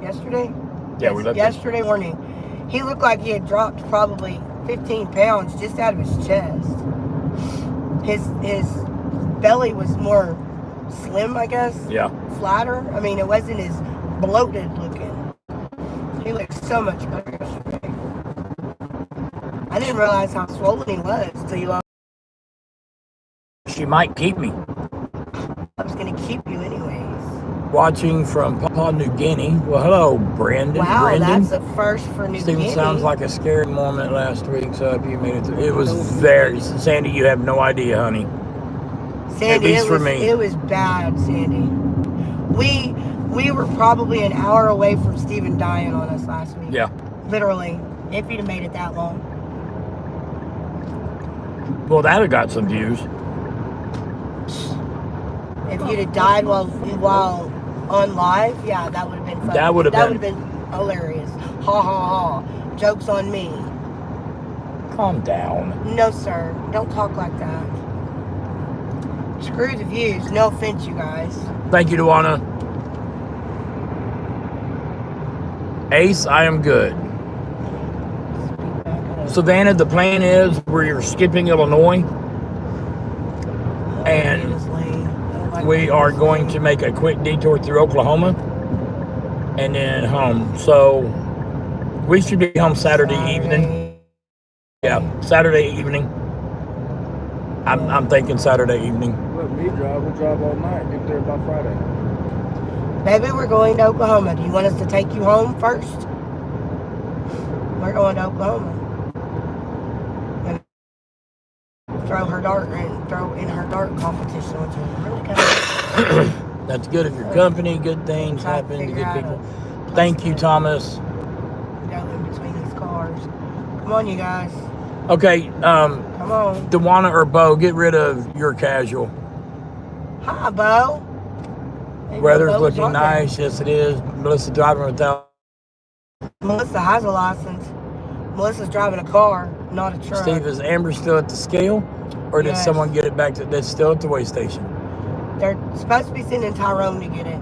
Yesterday? Yeah, we left yesterday morning. He looked like he had dropped probably 15 pounds just out of his chest. His belly was more slim, I guess. Yeah. Flatter. I mean, it wasn't as bloated looking. He looked so much better yesterday. I didn't realize how swollen he was until you lost. She might keep me. I was going to keep you anyways. Watching from Papua New Guinea. Well, hello, Brandon. Wow, Brendan. that's a first for New Steven, Guinea. sounds like a scary moment last week, so if you made it through. It was very... Sandy, you have no idea, honey. Sandy, at least for me. It was bad, Sandy. We were probably an hour away from Steven dying on us last week. Yeah. Literally, if he'd have made it that long. Well, that have got some views. If you'd have died while on live, yeah, that would have been funny. That would have been hilarious. Ha ha ha. Joke's on me. Calm down. No, sir. Don't talk like that. Screw the views. No offense, you guys. Thank you, Duana. Ace, I am good. Savannah, the plan is we're skipping Illinois. And we are going to make a quick detour through Oklahoma and then home. So we should be home Saturday evening. Yeah, Saturday evening. I'm thinking Saturday evening. Let me drive. We'll drive all night. Get there by Friday. Baby, we're going to Oklahoma. Do you want us to take you home first? We're going to Oklahoma. Throw in her dart competition, which is really kind of. That's good if your company, good things happen to good people. Thank you, Thomas. Go in between these cars. Come on, you guys. Okay, Come on. Dewana or Bo, get rid of your casual. Hi, Bo. Maybe Weather's Bo was looking on there. nice. Yes, it is. Melissa driving without. Melissa has a license. Melissa's driving a car, not a truck. Steve, is Amber still at the scale? Or did Yes. someone get it back to that's still at the weigh station? They're supposed to be sending Tyrone to get it.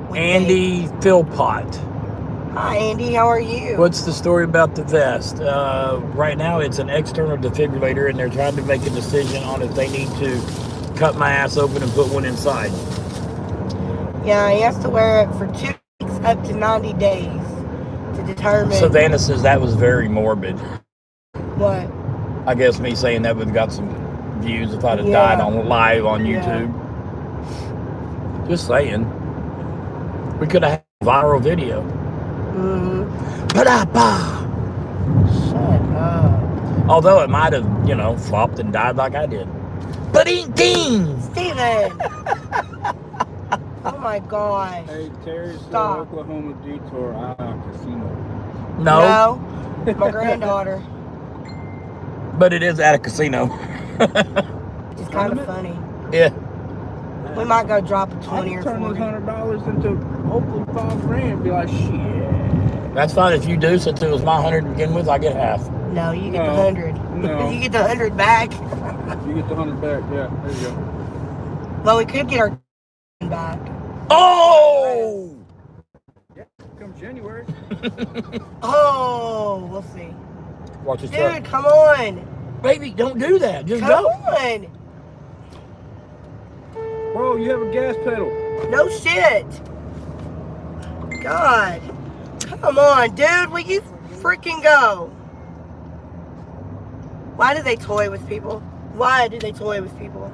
with Andy Philpott. me. Hi, Andy. How are you? What's the story about the vest? Right now, it's an external defibrillator, and they're trying to make a decision on if they need to cut my ass open and put one inside. Yeah, he has to wear it for 2 weeks, up to 90 days, to determine Savannah says that was very morbid. what. I guess me saying that would have got some views if I'd have Yeah. died on live on Yeah. YouTube. Just saying. We could have had a viral video. Mm-hmm. Ba-da-ba! Shut up. Although it might have, flopped and died like I did. Ba-ding-ding! Steven! Oh my gosh. Hey, Terry's Stop. Oklahoma detour casino. No, No, my granddaughter. but it is at a casino. It's kind of funny. Yeah. We might go drop a I 20 can or turn those 40. $100 into hopefully $5,000 and be like, shit. That's fine if you do, since it was my 100 to begin with, I get half. No, you get No, the 100. no. You get the 100 back. You get the 100 back. Yeah, there you go. Well, we could get our back. Oh! Yeah, come January. Oh, we'll see. Watch this Dude, truck. come on. Baby, don't do that. Just Come go. on. Bro, you have a gas pedal. No shit. God. Come on, dude. Will you freaking go? Why do they toy with people? Why do they toy with people?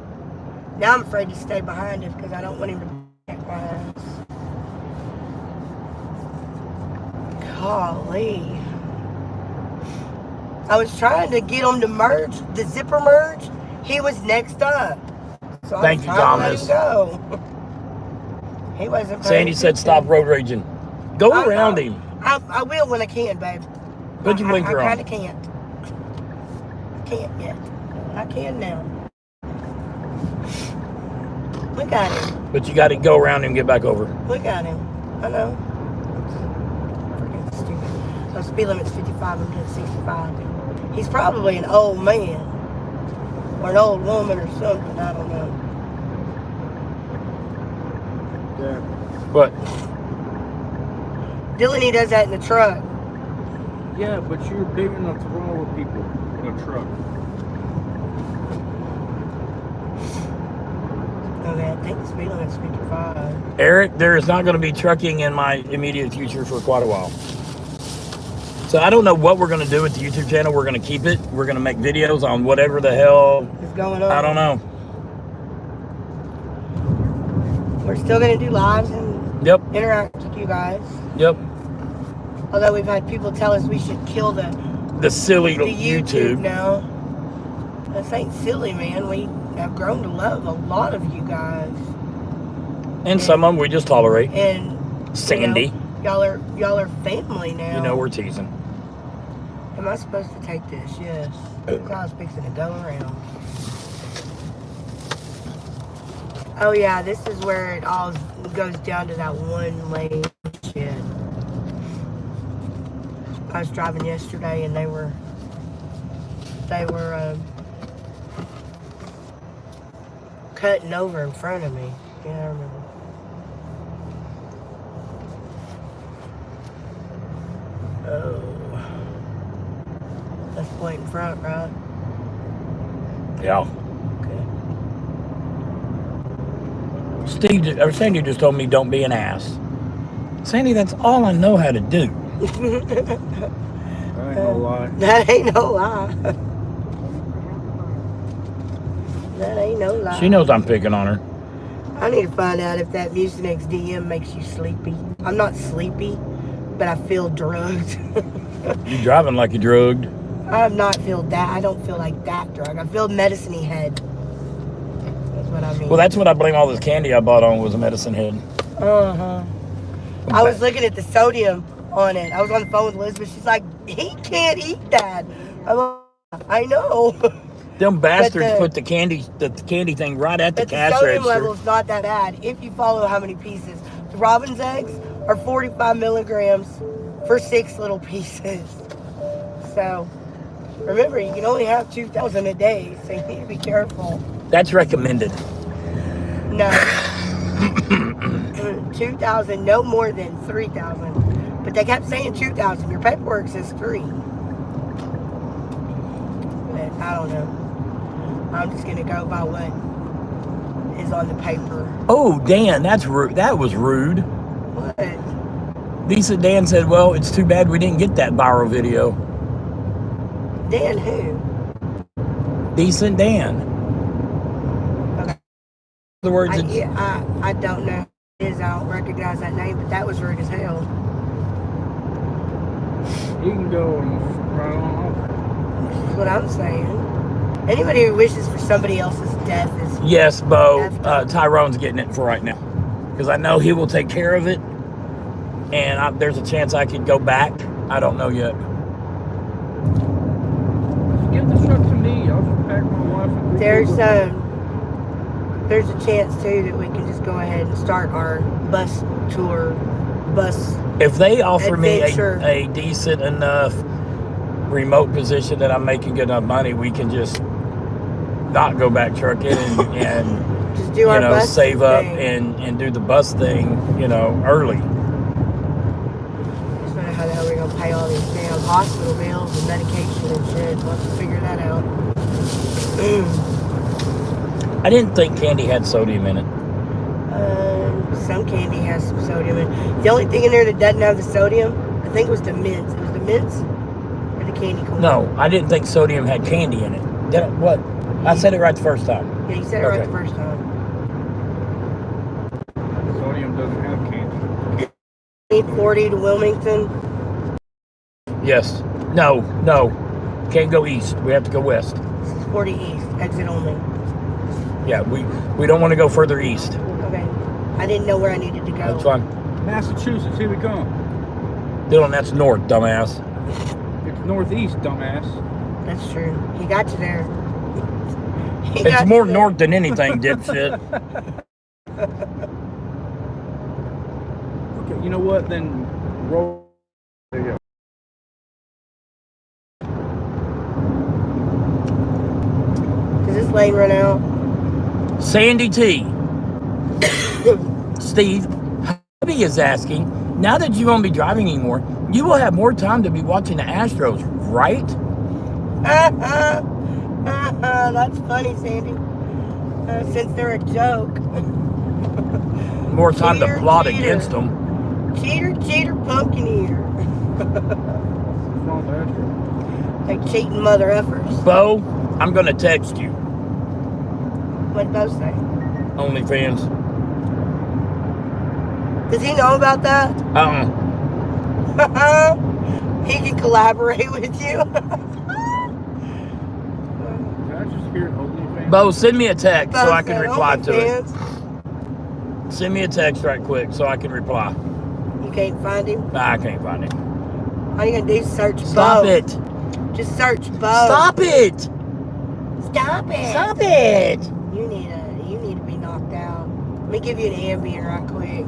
Now I'm afraid to stay behind him because I don't want him to back my ass. Golly. I was trying to get him to merge, the zipper merge. He was next up. So Thank you, Thomas. I was trying to let him go. He wasn't paying Sandy said attention. stop road raging. Go I- around him. I will when I can, babe. Put your blinker I on. kind of can't. I can't yet. I can now. Look at him. But you got to go around and get back over. Look at him. I know. Freaking stupid. So speed limit's 55, I'm doing 65. He's probably an old man. Or an old woman or something, I don't know. Yeah. What? Dylan, he does that in the truck. Yeah, but you're big enough to run over people in a truck. Okay, I think the speed limit's 55. Eric, there is not going to be trucking in my immediate future for quite a while. So I don't know what we're going to do with the YouTube channel. We're going to keep it. We're going to make videos on whatever the hell is going on. I don't know. We're still going to do lives and interact with you guys. Yep. Although we've had people tell us we should kill the silly YouTube now. This ain't silly, man. We have grown to love a lot of you guys. And some of them we just tolerate. And Sandy. Y'all are family now. You know we're teasing. Am I supposed to take this? Yes. I was fixing to go around. Oh yeah, this is where it all goes down to that one lane shit. I was driving yesterday and they were cutting over in front of me. Yeah, I remember. Oh. That's point in front, right? Yeah. Okay. Sandy just told me don't be an ass. Sandy, that's all I know how to do. That ain't no lie. That ain't no lie. That ain't no lie. She knows I'm picking on her. I need to find out if that Mucinex DM makes you sleepy. I'm not sleepy, but I feel drugged. You driving like you drugged. I'm not feel that. I don't feel like that drug. I feel medicine-y head. That's what I mean. Well, that's what I blame all this candy I bought on was a medicine head. Uh-huh. I was looking at the sodium on it. I was on the phone with Elizabeth. She's like, he can't eat that. I'm like, I know. Them bastards put the candy thing right at the cash register. The sodium level is not that bad if you follow how many pieces. The Robin's eggs are 45 milligrams for 6 little pieces. So, remember, you can only have 2,000 a day, so you need to be careful. That's recommended. No. 2,000, no more than 3,000. But they kept saying 2,000. Your paperwork says 3. But I don't know. I'm just going to go by what is on the paper. Oh, Dan, that's rude. That was rude. What? Dan said, well, it's too bad we didn't get that viral video. Dan who? Decent Dan. Okay. In other words, I don't know who it is. I don't recognize that name, but that was rude as hell. You can go and run on. That's what I'm saying. Anybody who wishes for somebody else's death is... Yes, Bo. Tyrone's getting it for right now. Because I know he will take care of it. And there's a chance I could go back. I don't know yet. Give the truck to me. I'll just pack my wife and There's a chance, too, that we can just go ahead and start our bus tour. If they offer adventure. me a decent enough remote position that I'm making good enough money, we can just not go back trucking and just do our bus save up thing. and do the bus thing, early. Just wonder how the hell we're gonna pay all these damn hospital bills and medication and shit. Let's figure that out. I didn't think candy had sodium in it. Some candy has some sodium in it. The only thing in there that doesn't have the sodium, I think, was the mints. It was the mints or the candy corn. No, I didn't think sodium had candy in it. What? I said it right the first time. Yeah, you said it right the first time. Sodium doesn't have candy. 840 to Wilmington. Yes. No. Can't go east. We have to go west. This is 40 east, exit only. Yeah, we don't want to go further east. Okay. I didn't know where I needed to go. That's fine. Massachusetts, here we come. Dylan, that's north, dumbass. It's northeast, dumbass. That's true. He got you there. It's more north than anything, dipshit. Okay, you know what? Then roll. There you go. Does this lane run out? Sandy T. Steve, Hubby is asking, now that you won't be driving anymore, you will have more time to be watching the Astros, right? That's funny, Sandy. Since they're a joke. More time Cheater, to plot cheater. against them. Cheater, cheater, pumpkin ear. Like cheating mother effers. Bo, I'm going to text you. What'd Bo say? OnlyFans. Does he know about that? He can collaborate with you. Can I just hear OnlyFans? Bo, send me a text so I can said reply to it. OnlyFans. Send me a text right quick so I can reply. You can't find him? Nah, I can't find it. All you gotta do is search Stop Bo. it. Just search Bo. Stop it. Stop it. Stop it. You need to be knocked out. Let me give you an Ambien right quick.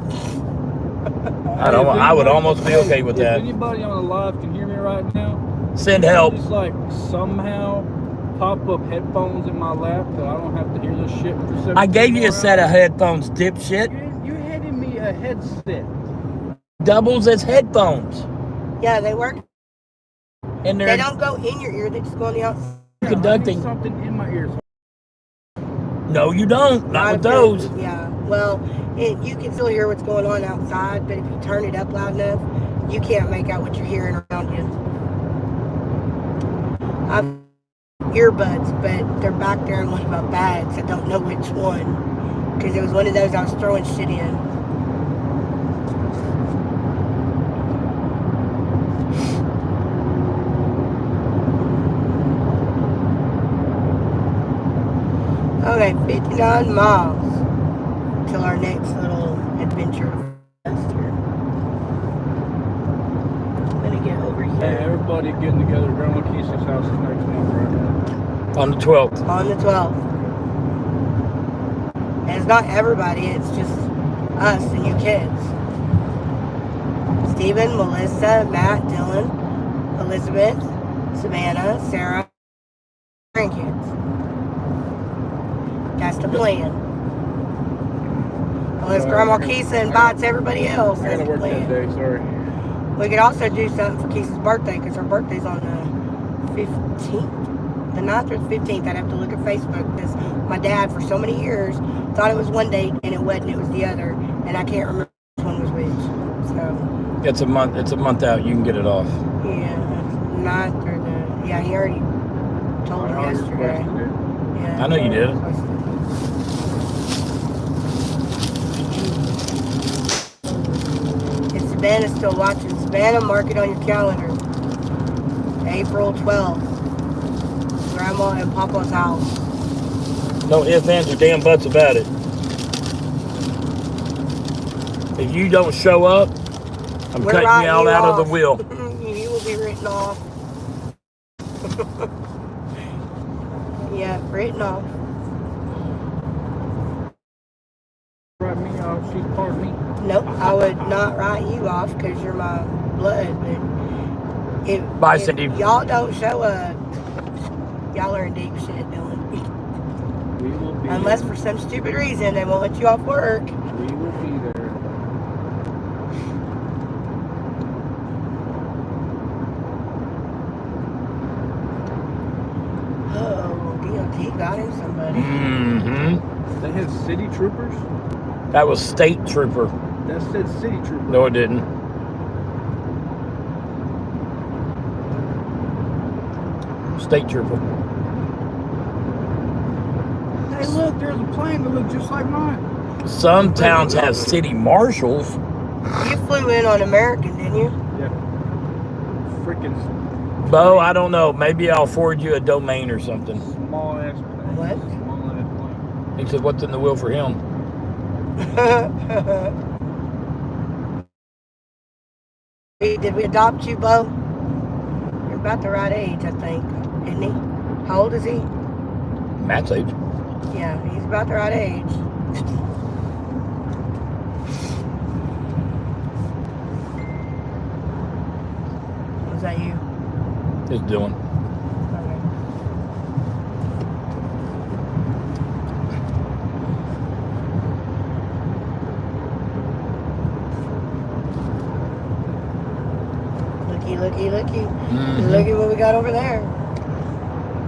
I would almost be okay with that. If anybody on the live can hear me right now, Send help. just like somehow pop up headphones in my lap that I don't have to hear this shit for 7 I gave you a more set of hours. headphones, dipshit. You're handing me a headset. Doubles as headphones. Yeah, they work. And They they're don't go in your ear. They just go on the outside. conducting. I need something in my ears. No, you don't. Not with those. Yeah. Well, you can still hear what's going on outside, but if you turn it up loud enough, you can't make out what you're hearing around you. I've earbuds, but they're back there in one of my bags. I don't know which one, because it was one of those I was throwing shit in. Okay, 59 miles till our next little adventure fest here. I'm gonna get over Hey, here everybody getting together at Grandma Keisha's house is next month, right? On the 12th. on the 12th. And it's not everybody, it's just us and you kids. Steven, Melissa, Matt, Dylan, Elizabeth, Savannah, Sarah, grandkids. That's the plan. Unless Grandma Keisha invites everybody else, I that's gotta the work that plan. day, sorry. We could also do something for Keisha's birthday, because her birthday's on the 15th. The 9th or the 15th. I'd have to look at Facebook, because my dad, for so many years, thought it was one date, and it wasn't, it was the other. And I can't remember which one was which. So, It's a month out. You can get it off. yeah, that's 9th or the... Yeah, he already told him yesterday. Yeah, I know you did. If Savannah's still watching, Savannah, mark it on your calendar. April 12th. Grandma and Papa's house. No ifs, ands, or damn buts about it. If you don't show up, I'm We're cutting you writing out of the off. wheel. You will be written off. Yeah, written off. Write me off, she's part of me. Nope, I would not write you off because you're my blood. But Bye, if Cindy. y'all don't show up, y'all are in deep shit, Dylan. We will be Unless there. for some stupid reason they won't let you off work. We will be there. Oh, DOT got him somebody. Mm-hmm. They had city troopers? That was state trooper. That said city trooper. No, it didn't. State trooper. Hey, look, there's a plane that looks just like mine. Some towns have city marshals. You flew in on American, didn't you? Yeah. Freaking Bo, I don't know. Maybe I'll forward you a domain or something. small ass plane. What? Small ass plane. He said, what's in the wheel for him? Did we adopt you, Bo? You're about the right age, I think, isn't he? How old is he? Matt's age. Yeah, he's about the right age. Was that you? Just doing. Okay. Looky. Mm-hmm. Look at what we got over there.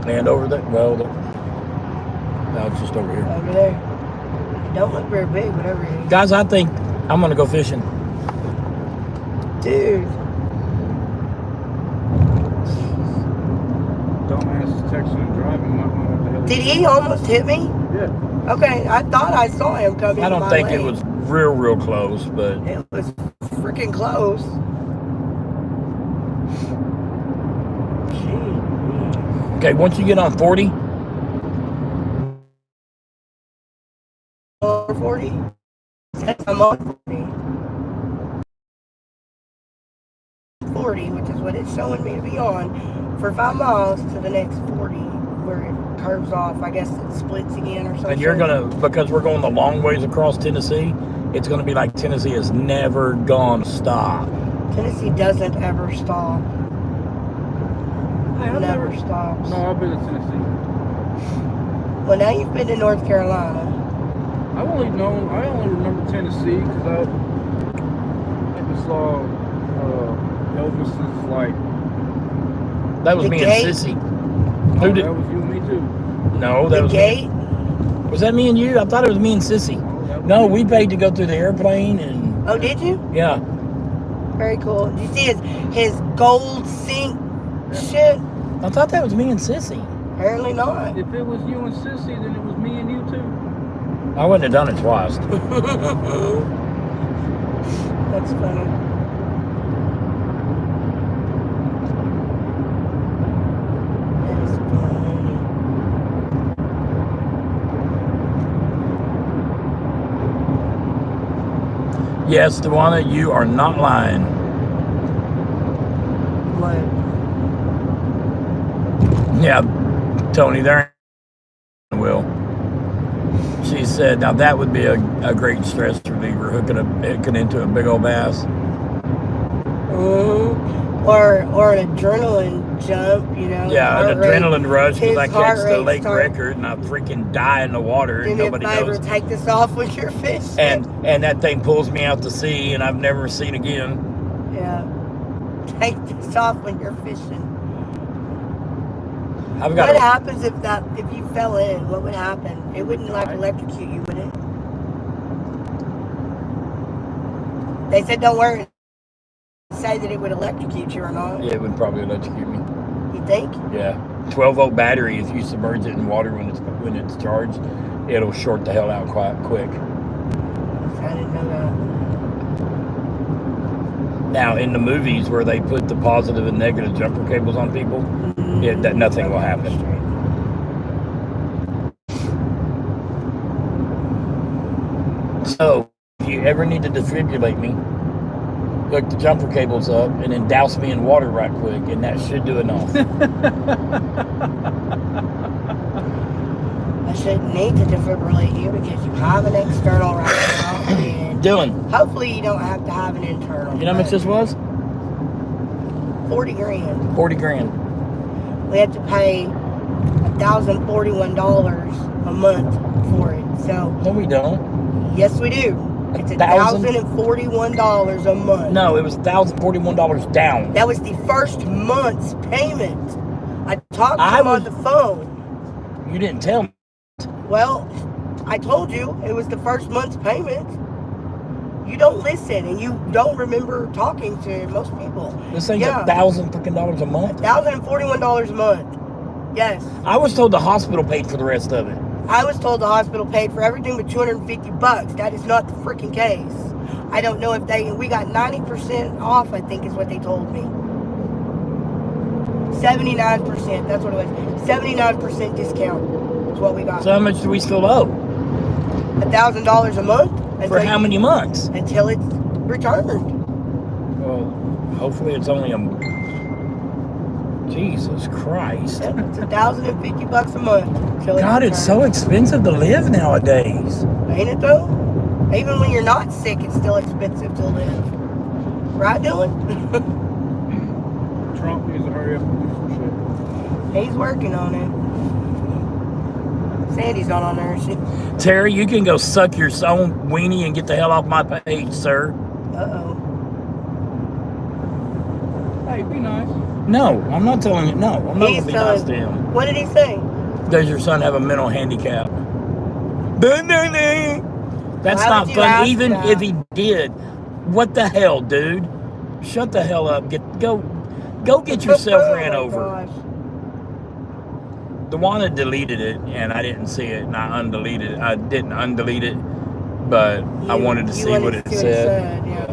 And over there, well, no, it's just over here. Over there. It don't look very big, whatever it is. Guys, I think I'm gonna go fishing. Dude. Dumbass is texting and driving. Might want what the hell. Did he almost hit me? Yeah. Okay, I thought I saw him coming. I don't think it was real close, but It was freaking close. okay. Once you get on 40, Or 40? I'm on 40, which is what it's showing me to be on, for 5 miles to the next 40, where it curves off. I guess it splits again or something. and you're gonna, because we're going the long ways across Tennessee, it's gonna be like Tennessee is never gonna stop. Tennessee doesn't ever stop. Hey, Never stops. No, I've been to Tennessee. Well, now you've been to North Carolina. I only remember Tennessee because I saw Elvis's like. That was The me gate? and Sissy. Oh, Who did? that was you and me too. No, that The was gate? Me. Was that me and you? I thought it was me and Sissy. Oh, that was No, me. we paid to go through the airplane and Oh, did you? yeah. Very cool. Did you see his gold sink shit? I thought that was me and Sissy. Apparently not. If it was you and Sissy, then it was me and you too. I wouldn't have done it twice. That's funny. That is funny. Yes, Pawna, you are not lying. What? Yeah, Tony, there ain't will. She said, now that would be a great stress reliever, hooking into a big old bass. Or an adrenaline jump, you know. Yeah, an adrenaline rush because I his heart catch the rate lake start- record and I freaking die in the water Do and me a nobody favor, knows. take this off with your fish. And that thing pulls me out to sea and I've never seen again. Yeah. Take this off when you're fishing. I've got What a, happens if you fell in? What would happen? It wouldn't like electrocute you, would it? They said don't worry. Say that it would electrocute you or not. yeah, it would probably electrocute me. You think? Yeah, 12-volt battery. If you submerge it in water when it's charged, it'll short the hell out quite quick. I didn't know that. Now, in the movies where they put the positive and negative jumper cables on people, that nothing will happen. So, if you ever need to defibrillate me, hook the jumper cables up and then douse me in water right quick, and that should do enough. I shouldn't need to defibrillate you because you have an external right now, and Dylan, hopefully you don't have to have an internal. you know how much this was? 40 grand. 40 grand. We have to pay $1,041 a month for it. So No, we don't. yes, we do. It's $1,041 a month. No, it was $1,041 down. That was the first month's payment. I talked to him on the phone. You didn't tell me. Well, I told you it was the first month's payment. You don't listen, and you don't remember talking to most people. This ain't $1,000 freaking dollars a month. $1,041 a month. Yes. I was told the hospital paid for the rest of it. I was told the hospital paid for everything but $250. That is not the freaking case. I don't know if we got 90% off, I think is what they told me. 79%, that's what it was. 79% discount is what we got. So how much do we still owe? $1,000 a month. For how many months? Until it's returned. Well, hopefully it's only Jesus Christ. Yep, it's $1,050 a month. till God, it's so returns. expensive to live nowadays. Ain't it though? Even when you're not sick, it's still expensive to live. Right, Dylan? Trump needs to hurry up and do some shit. He's working on it. Sandy's not on there, is she? Terry, you can go suck your own weenie and get the hell off my page, sir. Uh-oh. Hey, be nice. No, I'm not telling you. No, I'm not going He's to be nice to telling- him. What did he say? Does your son have a mental handicap? That's Why not would you fun. ask Even that? if he did, what the hell, dude? Shut the hell up. Go get yourself Oh ran my over. gosh. Dewana deleted it, and I didn't see it, and I undeleted it. I didn't undelete it, but I wanted to see what it said. Yeah.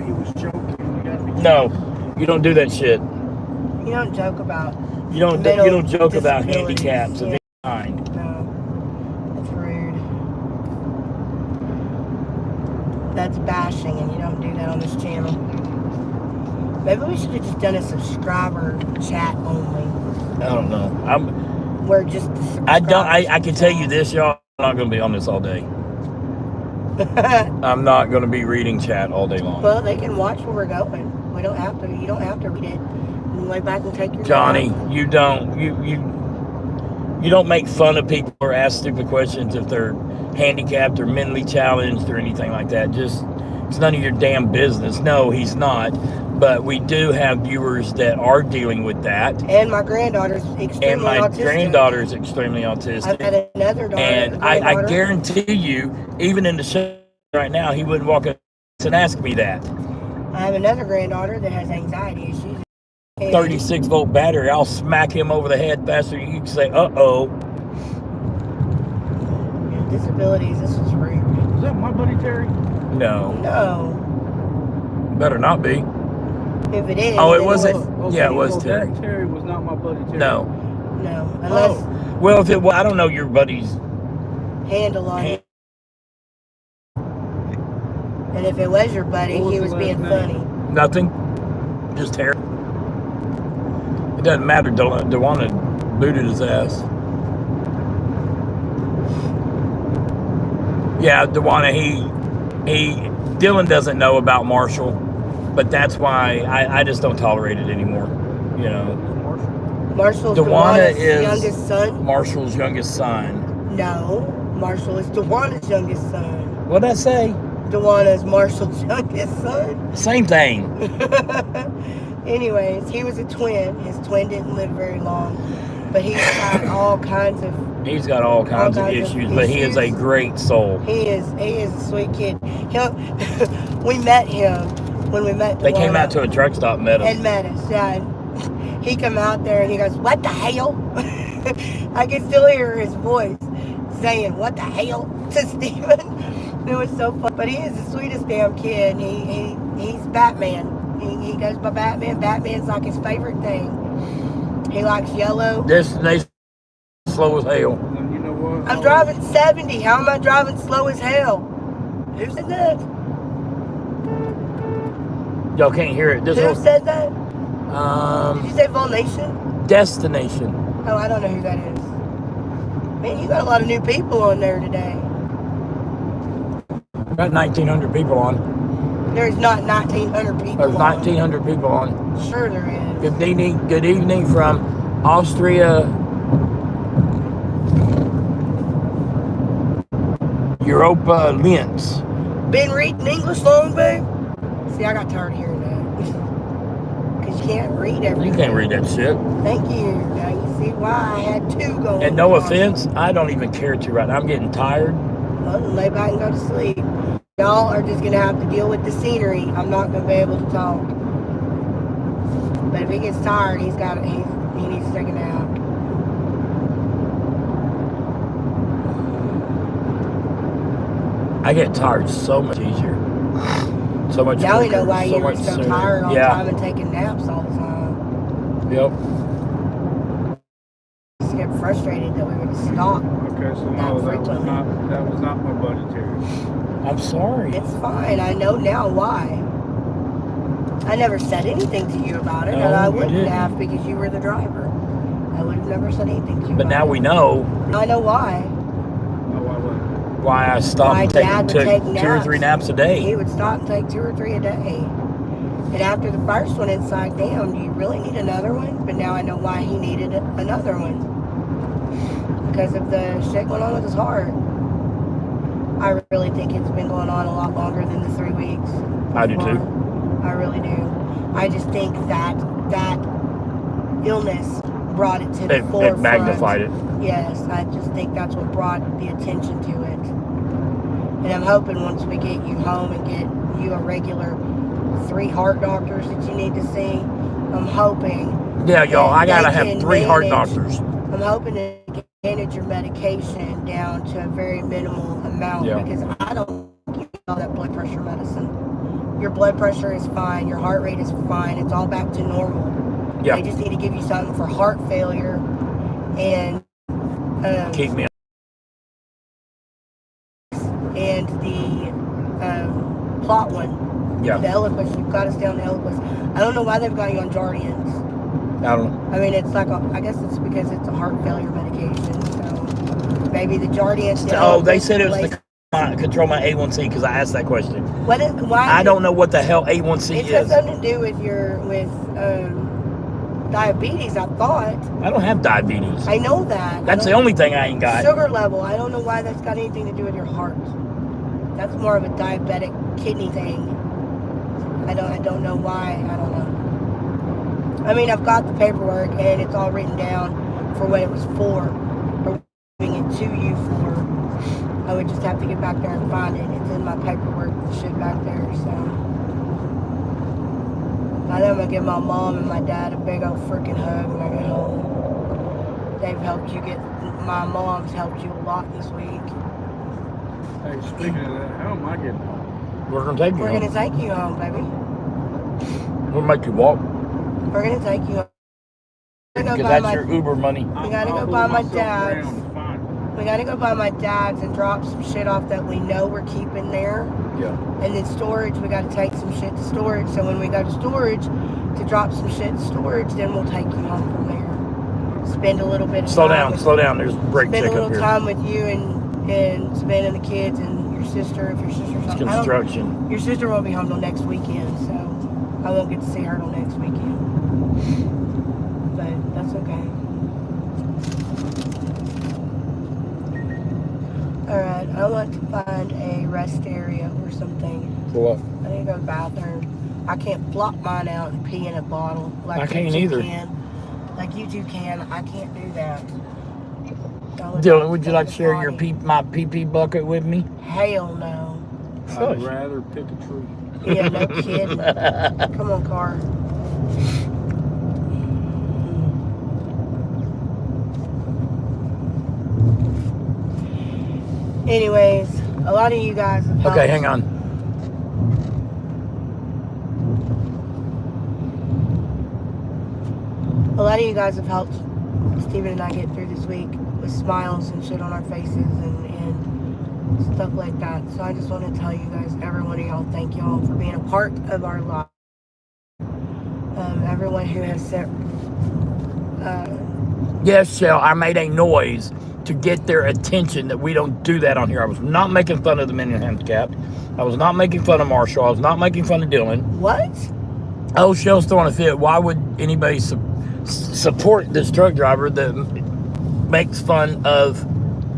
He was joking. You gotta be No, you don't do that shit. You don't joke about You don't mental joke about disabilities. handicaps of Yeah. any kind. No. That's rude. That's bashing, and you don't do that on this channel. Maybe we should have just done a subscriber chat only. I don't know. Where just the I can tell you this, y'all. I'm not going to be on this all day. I'm not going to be reading chat all day long. Well, they can watch where we're going. We don't have to. You don't have to read it. You can lay back and take your Johnny, nap. you don't make fun of people or ask stupid questions if they're handicapped or mentally challenged or anything like that. Just, it's none of your damn business. No, he's not. But we do have viewers that are dealing with that. And my granddaughter's extremely And my autistic. granddaughter's extremely autistic. I've had another daughter. And I guarantee you, even in the show right now, he wouldn't walk up and ask me that. I have another granddaughter that has anxiety issues. 36 volt battery, I'll smack him over the head faster than you can say, uh-oh. Disabilities, this is rude. Is that my buddy Terry? No. No. Better not be. If it is. Oh, it then wasn't. Okay, Yeah, it was so Terry. that Terry was not my buddy Terry. No. No. Unless Well, if it was, I don't know your buddy's. handle on it. And if it was your buddy, What was he the was last being name? funny. Nothing. Just Terry. It doesn't matter. Dewana booted his ass. Yeah, Dewana, Dylan doesn't know about Marshall, but that's why I just don't tolerate it anymore. You know. Marshall's Dewana Dewana's is youngest son? Marshall's youngest son. No. Marshall is Dewana's youngest son. What'd I say? Dewana is Marshall's youngest son. Same thing. Anyways, he was a twin. His twin didn't live very long. But he's got all kinds of... He's got all kinds of issues, but he is a great soul. He is a sweet kid. We met him when we met Dewana. They came out to a truck stop, met him. And met us, yeah. And he come out there and he goes, "What the hell?" I can still hear his voice saying, "What the hell?" to Steven. It was so fun. But he is the sweetest damn kid. He's Batman. He goes by Batman. Batman's like his favorite thing. He likes yellow. Destination slow as hell. And you know what? I'm driving 70. How am I driving slow as hell? Who said that? Y'all can't hear it. Who said that? Did you say Volnation? Destination. Oh, I don't know who that is. Man, you got a lot of new people on there today. Got 1,900 people on. There's not 1,900 people There's on. 1,900 people on. Sure there is. Good evening from Austria, Europa, Linz. Been reading English long, babe? See, I got tired of hearing that. Because you can't read everything. You can't read that shit. Thank you. Now you see why I had two going. And no on. offense, I don't even care to right now. I'm getting tired. Well, then lay back and go to sleep. Y'all are just going to have to deal with the scenery. I'm not going to be able to talk. But if he gets tired, he needs to take a nap. I get tired so much easier. So much Now we quicker, know why so you were much so sooner. tired all the Yeah. time and taking naps all the time. Yep. Just get frustrated that we would stop. Okay, so no, that was not my buddy Terry. I'm sorry. It's fine. I know now why. I never said anything to you about it, No, and I you wouldn't didn't. have because you were the driver. I would have never said anything to you. But now we know. I know why. Why I stopped taking 2 or 3 naps a day. He would stop and take 2 or 3 a day. And after the first one, it's like, damn, do you really need another one? But now I know why he needed another one. Because of the shit going on with his heart. I really think it's been going on a lot longer than the 3 weeks. I do too. I really do. I just think that illness brought it to the forefront. It magnified it. Yes, I just think that's what brought the attention to it. And I'm hoping once we get you home and get you a regular 3 heart doctors that you need to see, I'm hoping. Yeah, y'all, I gotta have 3 heart doctors. I'm hoping to manage your medication down to a very minimal amount because I don't give you all that blood pressure medicine. Your blood pressure is fine, your heart rate is fine, it's all back to normal. Yeah. They just need to give you something for heart failure and keep me and the plot one. Yeah. The Eliquis, you've got to stay on the Eliquis. I don't know why they've got you on Jardians. I don't know. I mean, it's like I guess it's because it's a heart failure medication. So maybe the Jardians. They said it was to control my A1C because I asked that question. Why? I don't know what the hell A1C is. It has something to do with diabetes, I thought. I don't have diabetes. I know that. That's the only thing I ain't got. Sugar level. I don't know why that's got anything to do with your heart. That's more of a diabetic kidney thing. I don't know why. I don't know. I mean, I've got the paperwork and it's all written down for what it was for, or giving it to you for. I would just have to get back there and find it. It's in my paperwork, the shit back there, so. I think I'm gonna give my mom and my dad a big old freaking hug when I get home. My mom's helped you a lot this week. Hey, speaking of that, how am I getting home? We're gonna take you We're home. gonna take you home, baby. We'll make you walk. We're gonna take you home. Because that's your Uber money. We gotta go buy my dad's. We gotta go buy my dad's and drop some shit off that we know we're keeping there. Yeah. And then storage, we gotta take some shit to storage. So when we go to storage to drop some shit to storage, then we'll take you home from there. Spend a little bit of time. Slow down. There's a brake check up here. Spend a little time with you and Savannah and the kids and your sister, if your sister's it's construction. Your sister won't be home till next weekend, so I won't get to see her till next weekend. But that's okay. Alright, I want to find a rest area or something. For what? I need to go to the bathroom. I can't flop mine out and pee in a bottle like I can't you either. Can. Like you two can. I can't do that. Dylan, would you like to share my pee bucket with me? Hell no. I'd rather pick a tree. Yeah, no kidding. Come on, car. Anyways, a lot of you guys have helped. Okay, hang on. A lot of you guys have helped Steven and I get through this week with smiles and shit on our faces and stuff like that. So I just want to tell you guys, every one of y'all, thank y'all for being a part of our life. Everyone who has sent... Yes, Shell, I made a noise to get their attention that we don't do that on here. I was not making fun of the men handicapped. I was not making fun of Marshall. I was not making fun of Dylan. What? Oh, Shell's throwing a fit. Why would anybody support this truck driver that makes fun of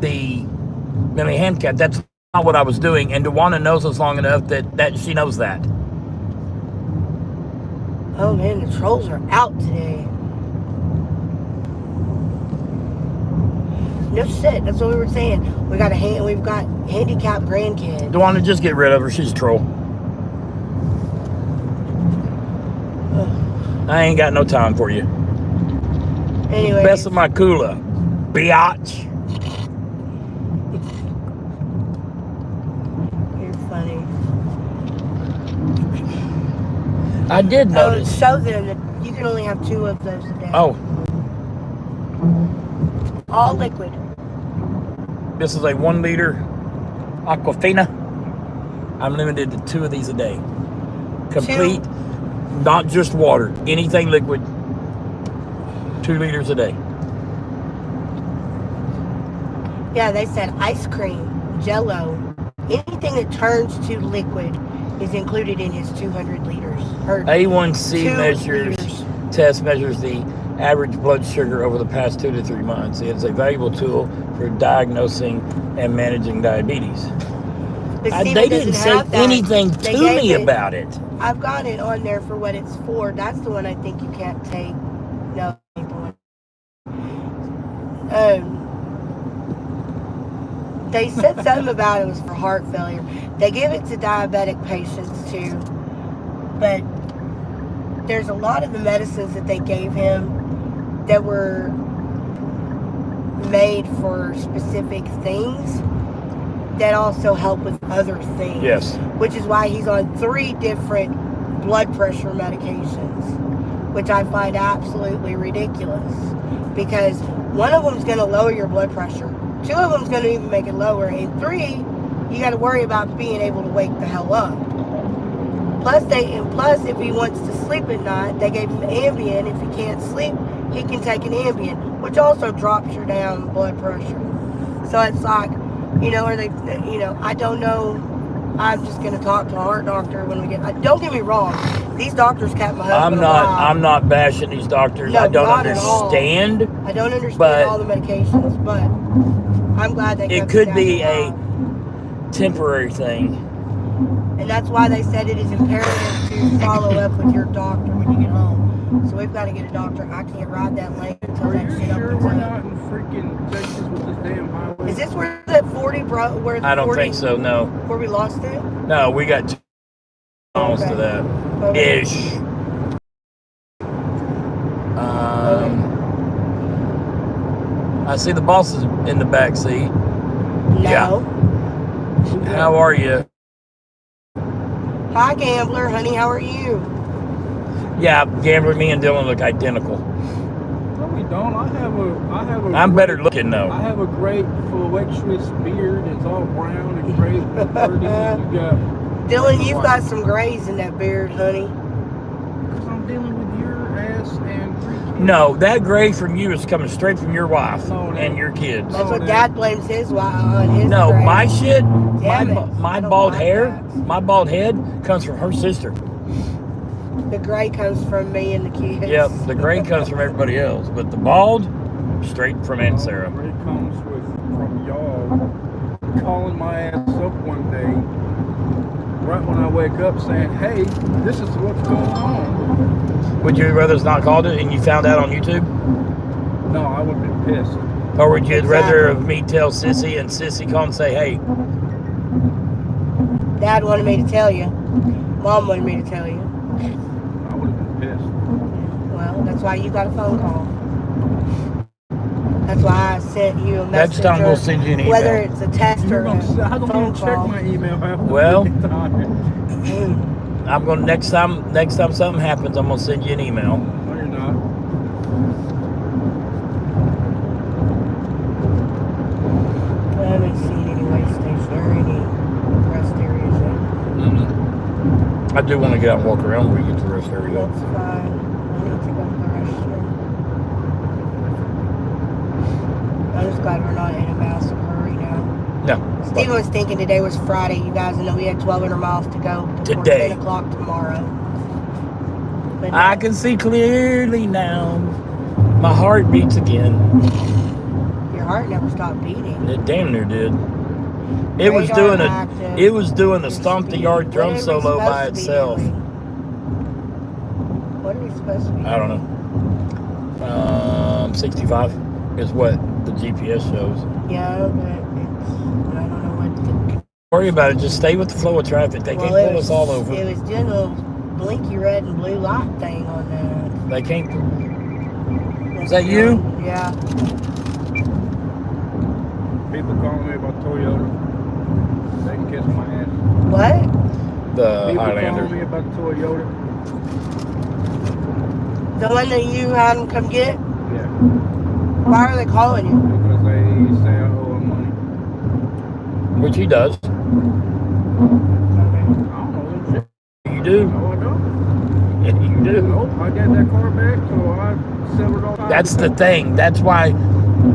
the mentally handicapped? That's not what I was doing. And DeWanda knows us long enough that she knows that. Oh man, the trolls are out today. No shit, that's what we were saying. We've got handicapped grandkids. DeWanda, just get rid of her. She's a troll. Ugh. I ain't got no time for you. Anyway. Best of my cooler, biatch. You're funny. I did notice. Show them that you can only have 2 of those a day. Oh. All liquid. This is a 1 liter Aquafina. I'm limited to 2 of these a day. Complete, 2. not just water, anything liquid, 2 liters a day. Yeah, they said ice cream, Jello, anything that turns to liquid is included in his 200 liters. A1C test measures the average blood sugar over the past 2 to 3 months. It is a valuable tool for diagnosing and managing diabetes. They didn't say anything to me about it. I've got it on there for what it's for. That's the one I think you can't take. No. They said something about it was for heart failure. They give it to diabetic patients too. But there's a lot of the medicines that they gave him that were made for specific things that also help with other things. Yes. Which is why he's on 3 different blood pressure medications, which I find absolutely ridiculous. Because one of them's going to lower your blood pressure. 2 of them's going to even make it lower. And 3, you got to worry about being able to wake the hell up. Plus, if he wants to sleep at night, they gave him Ambien. If he can't sleep, he can take an Ambien, which also drops your down blood pressure. So it's like, I don't know. I'm just going to talk to a heart doctor when we get. Don't get me wrong. These doctors kept my husband alive. I'm not bashing these doctors. No, I don't not understand. At all. I don't understand all the medications, but I'm glad they kept it could be alive. a temporary thing. And that's why they said it is imperative to follow up with your doctor when you get home. So we've got to get a doctor. I can't ride that lane until that shit opens up. We're not in freaking Texas with this damn highway? Is this where that 40 I don't think so, no. Where we lost it? No, we got 2 miles to that. Okay. Ish. I see the boss is in the back seat. No. Yeah. How are you? Hi, Gambler. Honey, how are you? Yeah, Gambler, me and Dylan look identical. No, we don't. I have a. I'm better looking though. I have a great voluptuous beard. It's all brown and great and pretty. You got. Dylan, you've got some grays in that beard, honey. Because I'm dealing with your ass and 3 kids. No, that gray from you is coming straight from your wife and your kids. That's what Dad blames his wife on his No, gray. my shit, Damn my I don't bald like hair, that. my bald head comes from her sister. The gray comes from me and the kids. Yep, the gray comes from everybody else, but the bald, straight from Aunt Sarah. The gray comes from y'all calling my ass up one day, right when I wake up, saying, "Hey, this is what's going on." Would you rather not called it and you found out on YouTube? No, I would have been pissed. Or would you rather of me tell Sissy and Sissy call and say, hey? Dad wanted me to tell you. Mom wanted me to tell you. I would have been pissed. Well, that's why you got a phone call. That's why I sent you a message. Next time we'll send you an email. Whether it's a text or a I don't phone even check call. my email half the Well, time. I'm gonna next time something happens, I'm gonna send you an email. No, you're not. I haven't seen any way station or any rest areas yet. I do want to get out and walk around where you get to the rest area. That's fine. I need to go to the restroom. I'm just glad we're not in a massive hurry now. No. Steven was thinking today was Friday, you guys, and that we had 1,200 miles to go before Today. 10 o'clock tomorrow. But no. I can see clearly now. My heart beats again. Your heart never stopped beating. It damn near did. It was doing a stomp the yard drum solo by itself. What are we supposed to be doing? I don't know. 65 is what the GPS shows. Yeah, but I don't know what to Worry about it. Just stay with the flow of traffic. They can't pull us all over. It was doing a little blinky red and blue light thing on that. They can't. Is that you? Yeah. People calling me about Toyota. They can kiss my ass. What? The People Highlander. calling me about Toyota. The one that you had them come get? Yeah. Why are they calling you? Because they say I owe them money. Which he does. I don't know them shit. You do. No, I don't. Yeah, you do. Nope, I got that car back, so I severed all ties. That's the thing. That's why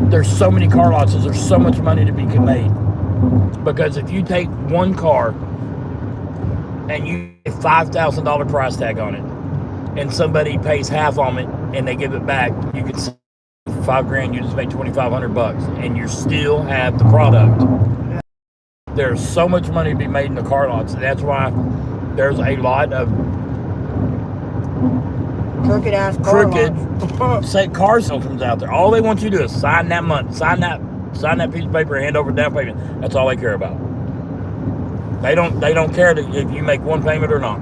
there's so many car lots, there's so much money to be made. Because if you take one car and you get $5,000 price tag on it, and somebody pays half on it and they give it back, you could sell it for $5,000. You just made $2,500, and you still have the product. There's so much money to be made in the car lots. That's why there's a lot of crooked ass car salesmen out there. All they want you to do is sign that money, sign that piece of paper, and hand over down payment. That's all they care about. They don't care if you make one payment or not.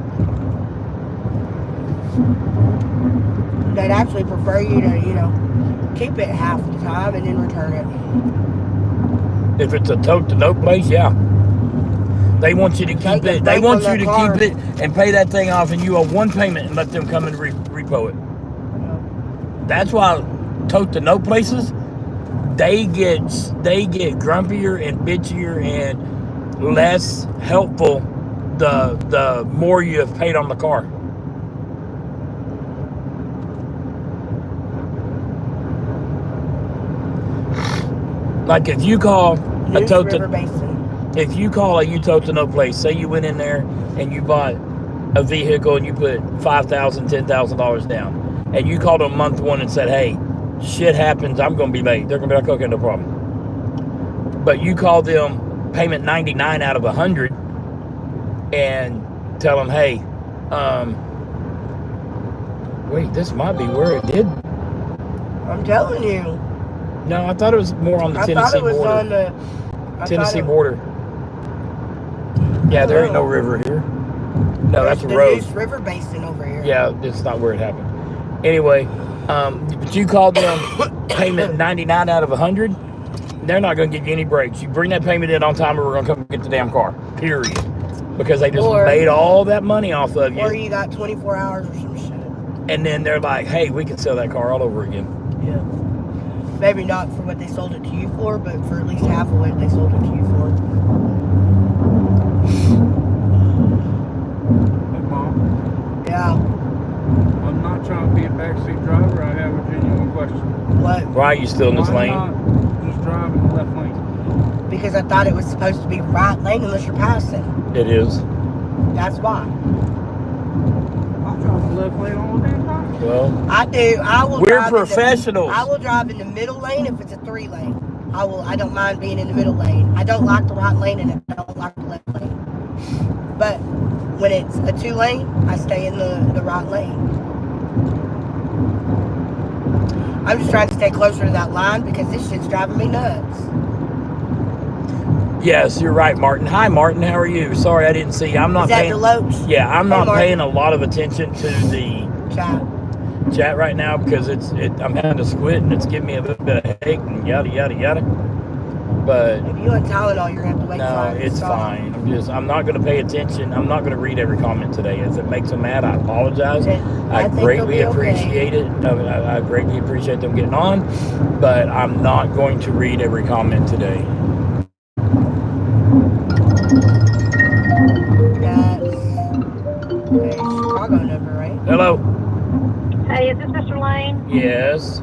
They'd actually prefer you to, keep it half the time and then return it. If it's a tote to no place, yeah. They want you to keep it. They want you to keep it and pay that thing off, and you owe one payment and let them come and repo it. That's why tote to no places, they get grumpier and bitchier and less helpful the more you have paid on the car. Like if you call a tote to no place, say you went in there and you bought a vehicle and you put $5,000, $10,000 down, and you called them month one and said, hey, shit happens, I'm going to be late. They're going to be like, okay, no problem. But you call them payment 99 out of 100 and tell them, hey, wait, this might be where it did. I'm telling you. No, I thought it was more on the Tennessee border. On the Tennessee border. Yeah, there ain't no river here. No, that's a road. There's river basin over here. Yeah, it's not where it happened. Anyway, but you called them payment 99 out of 100. They're not going to give you any breaks. You bring that payment in on time, or we're going to come get the damn car. Period. Because they just made all that money off of you. Or you got 24 hours or some shit. And then they're like, hey, we can sell that car all over again. Yeah. Maybe not for what they sold it to you for, but for at least half of what they sold it to you for. Hey, Mom. Yeah. I'm not trying to be a backseat driver. I have a genuine question. What? Why are you still in this lane? Why not just drive in the left lane? Because I thought it was supposed to be right lane unless you're passing. It is. That's why. I drive the left lane all the damn time. Well, I do. We're professionals. I will drive in the middle lane if it's a 3-lane. I don't mind being in the middle lane. I don't like the right lane and I don't like the left lane. But when it's a 2-lane, I stay in the right lane. I'm just trying to stay closer to that line because this shit's driving me nuts. Yes, you're right, Martin. Hi, Martin. How are you? Sorry, I didn't see you. I'm not paying. Yeah, I'm not paying a lot of attention to the chat right now because I'm having to squint and it's giving me a little bit of headache and yada yada yada. But if you want Tylenol, you're gonna have to wait. No, it's fine. I'm not going to pay attention. I'm not going to read every comment today. If it makes them mad, I apologize. I greatly appreciate it. I greatly appreciate them getting on, but I'm not going to read every comment today. That's a Chicago number, right? Hello. Hey, is this Mr. Lane? Yes.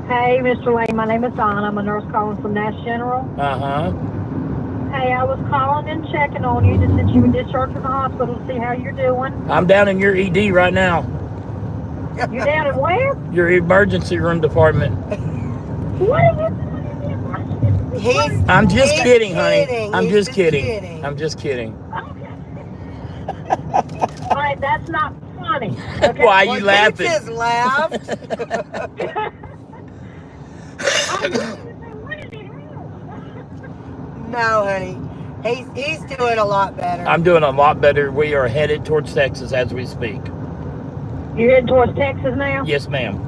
Hey, Mr. Lane, my name is Donna. I'm a nurse calling from Nash General. Uh-huh. Hey, I was calling and checking on you since you were discharged from the hospital to see how you're doing. I'm down in your ED right now. You're down in where? Your emergency room department. What are you doing? I'm just kidding, honey. I'm He's just kidding. I'm just kidding. Okay. All right, that's not funny. Okay? Why are you laughing? He just laughed. No, honey. He's doing a lot better. I'm doing a lot better. We are headed towards Texas as we speak. You're heading towards Texas now? Yes, ma'am.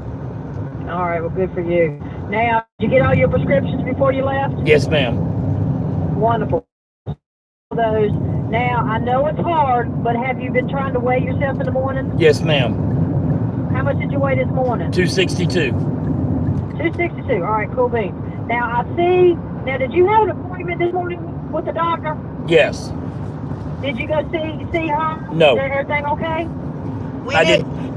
All right, well, good for you. Now, did you get all your prescriptions before you left? Yes, ma'am. Wonderful. Those. Now, I know it's hard, but have you been trying to weigh yourself in the morning? Yes, ma'am. How much did you weigh this morning? 262. 262. All right, cool beans. Now, I see. Now, did you have an appointment this morning with the doctor? Yes. Did you go see her? No. Is everything okay?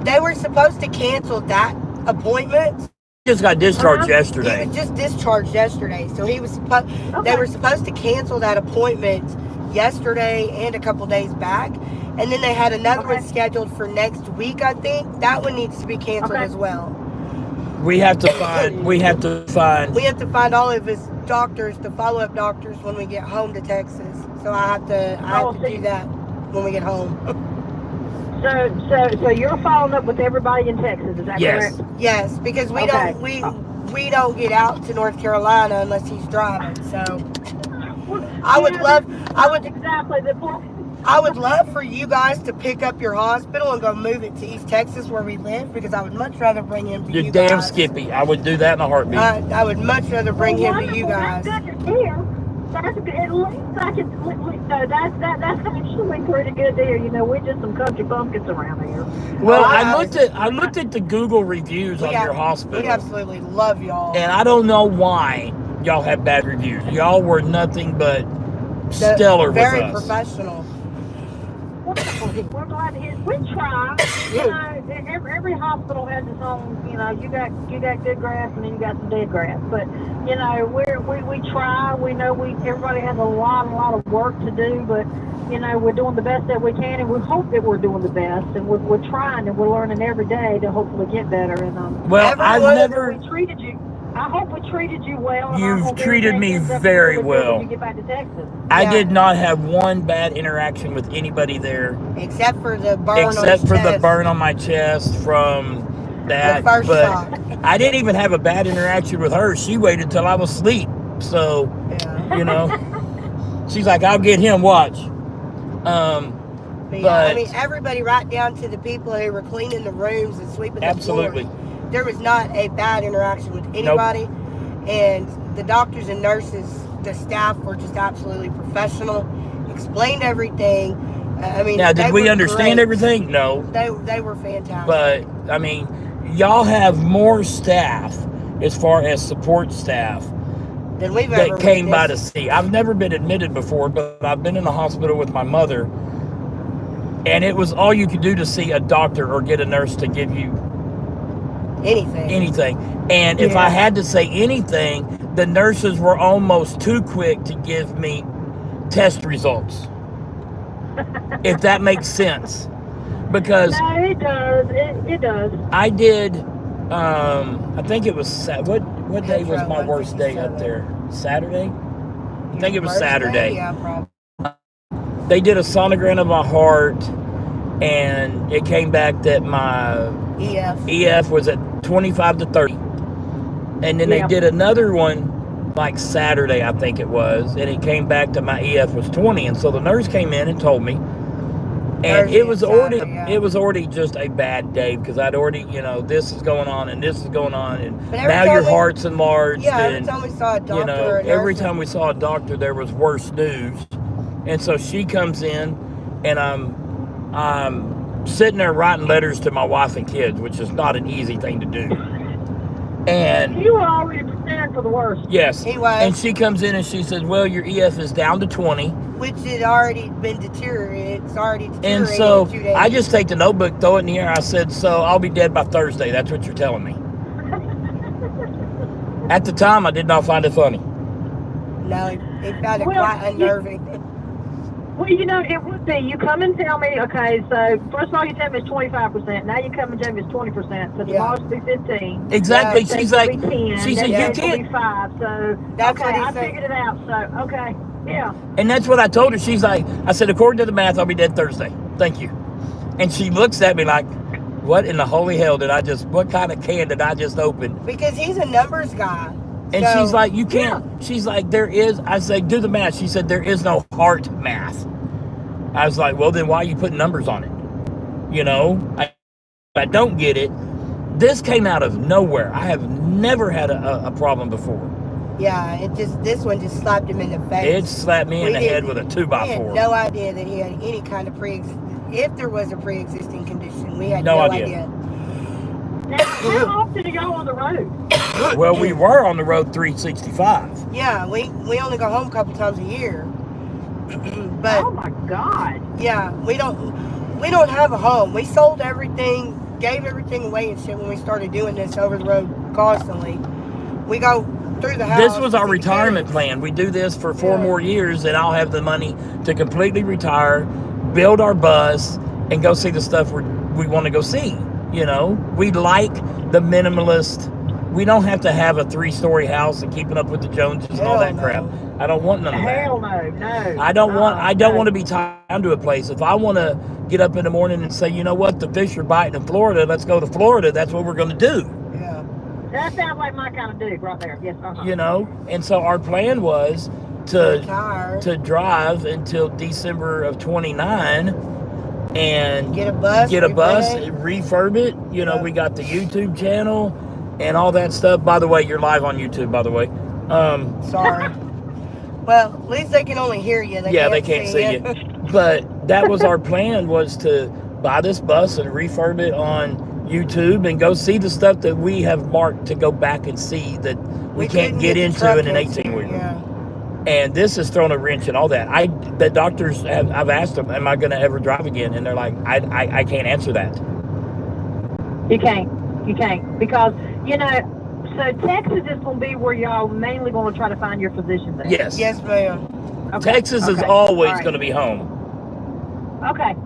They were supposed to cancel that appointment just got discharged He yesterday. was just discharged yesterday, so he was supposed. They were supposed to cancel that appointment yesterday and a couple days back, and then they had another one scheduled for next week. I think that one needs to be canceled as well. We have to find. We have to find all of his doctors, the follow-up doctors, when we get home to Texas. So I have to do that when we get home. So you're following up with everybody in Texas, is that correct? Yes, because we don't get out to North Carolina unless he's driving. So I would love for you guys to pick up your hospital and go move it to East Texas where we live, because I would much rather bring him to you guys. You're damn Skippy. I would do that in a heartbeat. I would much rather bring him to you guys. That's good to hear. That's good. At least I can. That's actually pretty good there. You know, we're just some country bumpkins around here. Well, I looked at the Google reviews on your hospital. We absolutely love y'all. And I don't know why y'all have bad reviews. Y'all were nothing but stellar with us. Very professional. We're glad to hear. We try. You know, every hospital has its own. You know, you got good grass and then you got some dead grass. But you know, we try. We know everybody has a lot of work to do. But you know, we're doing the best that we can, and we hope that we're doing the best, and we're trying, and we're learning every day to hopefully get better. And well, I hope we treated you well. You've treated me very well. When you get back to Texas. I did not have one bad interaction with anybody there. Except for the burn the burn on my chest from that. The first shot. I didn't even have a bad interaction with her. She waited till I was asleep. So, you know, she's like, I'll get him, watch. But I mean, everybody right down to the people who were cleaning the rooms and sweeping the floors. There was not a bad interaction with anybody. Nope. And the doctors and nurses, the staff were just absolutely professional, explained everything. I mean, now, did we understand everything? No. They were fantastic. But, I mean, y'all have more staff as far as support staff than we've ever that came by to see. I've never been admitted before, but I've been in the hospital with my mother, and it was all you could do to see a doctor or get a nurse to give you anything. And if I had to say anything, the nurses were almost too quick to give me test results. If that makes sense. Because no, it does. It does. I did I think it was what day was my worst day up there? Saturday? I think it was Saturday. Yeah, probably. They did a sonogram of my heart, and it came back that my EF was at 25 to 30. And then they did another one like Saturday, I think it was, and it came back that my EF was 20. And so the nurse came in and told me, and it was already just a bad day, because I'd already, you know, this is going on and this is going on, and now your heart's enlarged. Yeah, every time we saw a doctor, you know, every time we saw a doctor, there was worse news. And so she comes in, and I'm sitting there writing letters to my wife and kids, which is not an easy thing to do. And you were already prepared for the worst. Yes. He was. And she comes in and she says, well, your EF is down to 20. Which had already been deteriorated. It's already deteriorated. And so in 2 days. I just take the notebook, throw it in the air. I said, so I'll be dead by Thursday. That's what you're telling me. At the time, I did not find it funny. No, it found it quite unnerving. Well, you know, it would be. You come and tell me, okay, so first of all, you tell me it's 25%. Now you come and tell me it's 20%. So tomorrow's be 15. Exactly. So she's like, 10. she said, you can't. Be 5. So, that's okay, what I figured it out. So, okay, yeah. And that's what I told her. She's like, I said, according to the math, I'll be dead Thursday. Thank you. And she looks at me like, what in the holy hell what kind of can did I just open? Because he's a numbers guy. And she's like, you can't. Yeah. She's like, I say, do the math. She said, there is no heart math. I was like, well, then why are you putting numbers on it? You know, I don't get it. This came out of nowhere. I have never had a problem before. Yeah, this one just slapped him in the face. It slapped me in the head with a 2x4. We had no idea that he had any kind of if there was a pre-existing condition. We had no idea. Now, how often are y'all on the road? Well, we were on the road 365. Yeah, we only go home a couple times a year. But oh my God. Yeah, we don't have a home. We sold everything, gave everything away and shit when we started doing this over the road constantly. We go through the house. This was our see retirement kids. plan. We do this for 4 Yeah. more years, and I'll have the money to completely retire, build our bus, and go see the stuff we want to go see. You know, we like the minimalist. We don't have to have a 3-story house and keeping up with the Joneses and all Hell that crap. no. I don't want none of that. Hell no. I don't no. want to be tied to a place. If I want to get up in the morning and say, you know what, the fish are biting in Florida, let's go to Florida. That's what we're going to do. Yeah. That sounds like my kind of dude right there. Yes, You know, and so our plan was Retire. to drive until December of 29 and Get a bus. refurb it. You know, Yep. we got the YouTube channel and all that stuff. By the way, you're live on YouTube, by the way. Sorry. Well, at least they can only hear you. They can't see you. But that was our plan, was to buy this bus and refurb it on YouTube and go see the stuff that we have marked to go back and see that we can't couldn't get the into truck in an into, 18-wheeler. Yeah. And this has thrown a wrench in all that. The doctors I've asked them, am I going to ever drive again? And they're like, I can't answer that. You can't because so Texas is going to be where y'all mainly going to try to find your physicians at. Yes. Yes, ma'am. Okay. Texas is Okay. always All right. going to be home. Okay.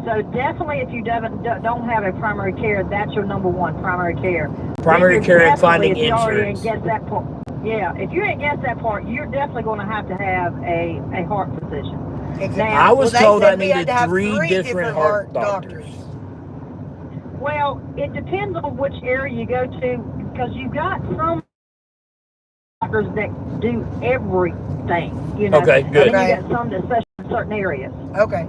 So definitely, if you don't have a primary care, that's your number one, primary care. Primary Then care you're and finding definitely, if you already insurance. ain't guessed that part, yeah, if you ain't guessed that part, you're definitely going to have a heart physician. Exactly. Now, I was they told said I we had needed to have 3 different heart doctors. Well, it depends on which area you go to, because you've got some doctors that do everything, you know. Okay, good. And then you got some that specialize in certain areas. Okay.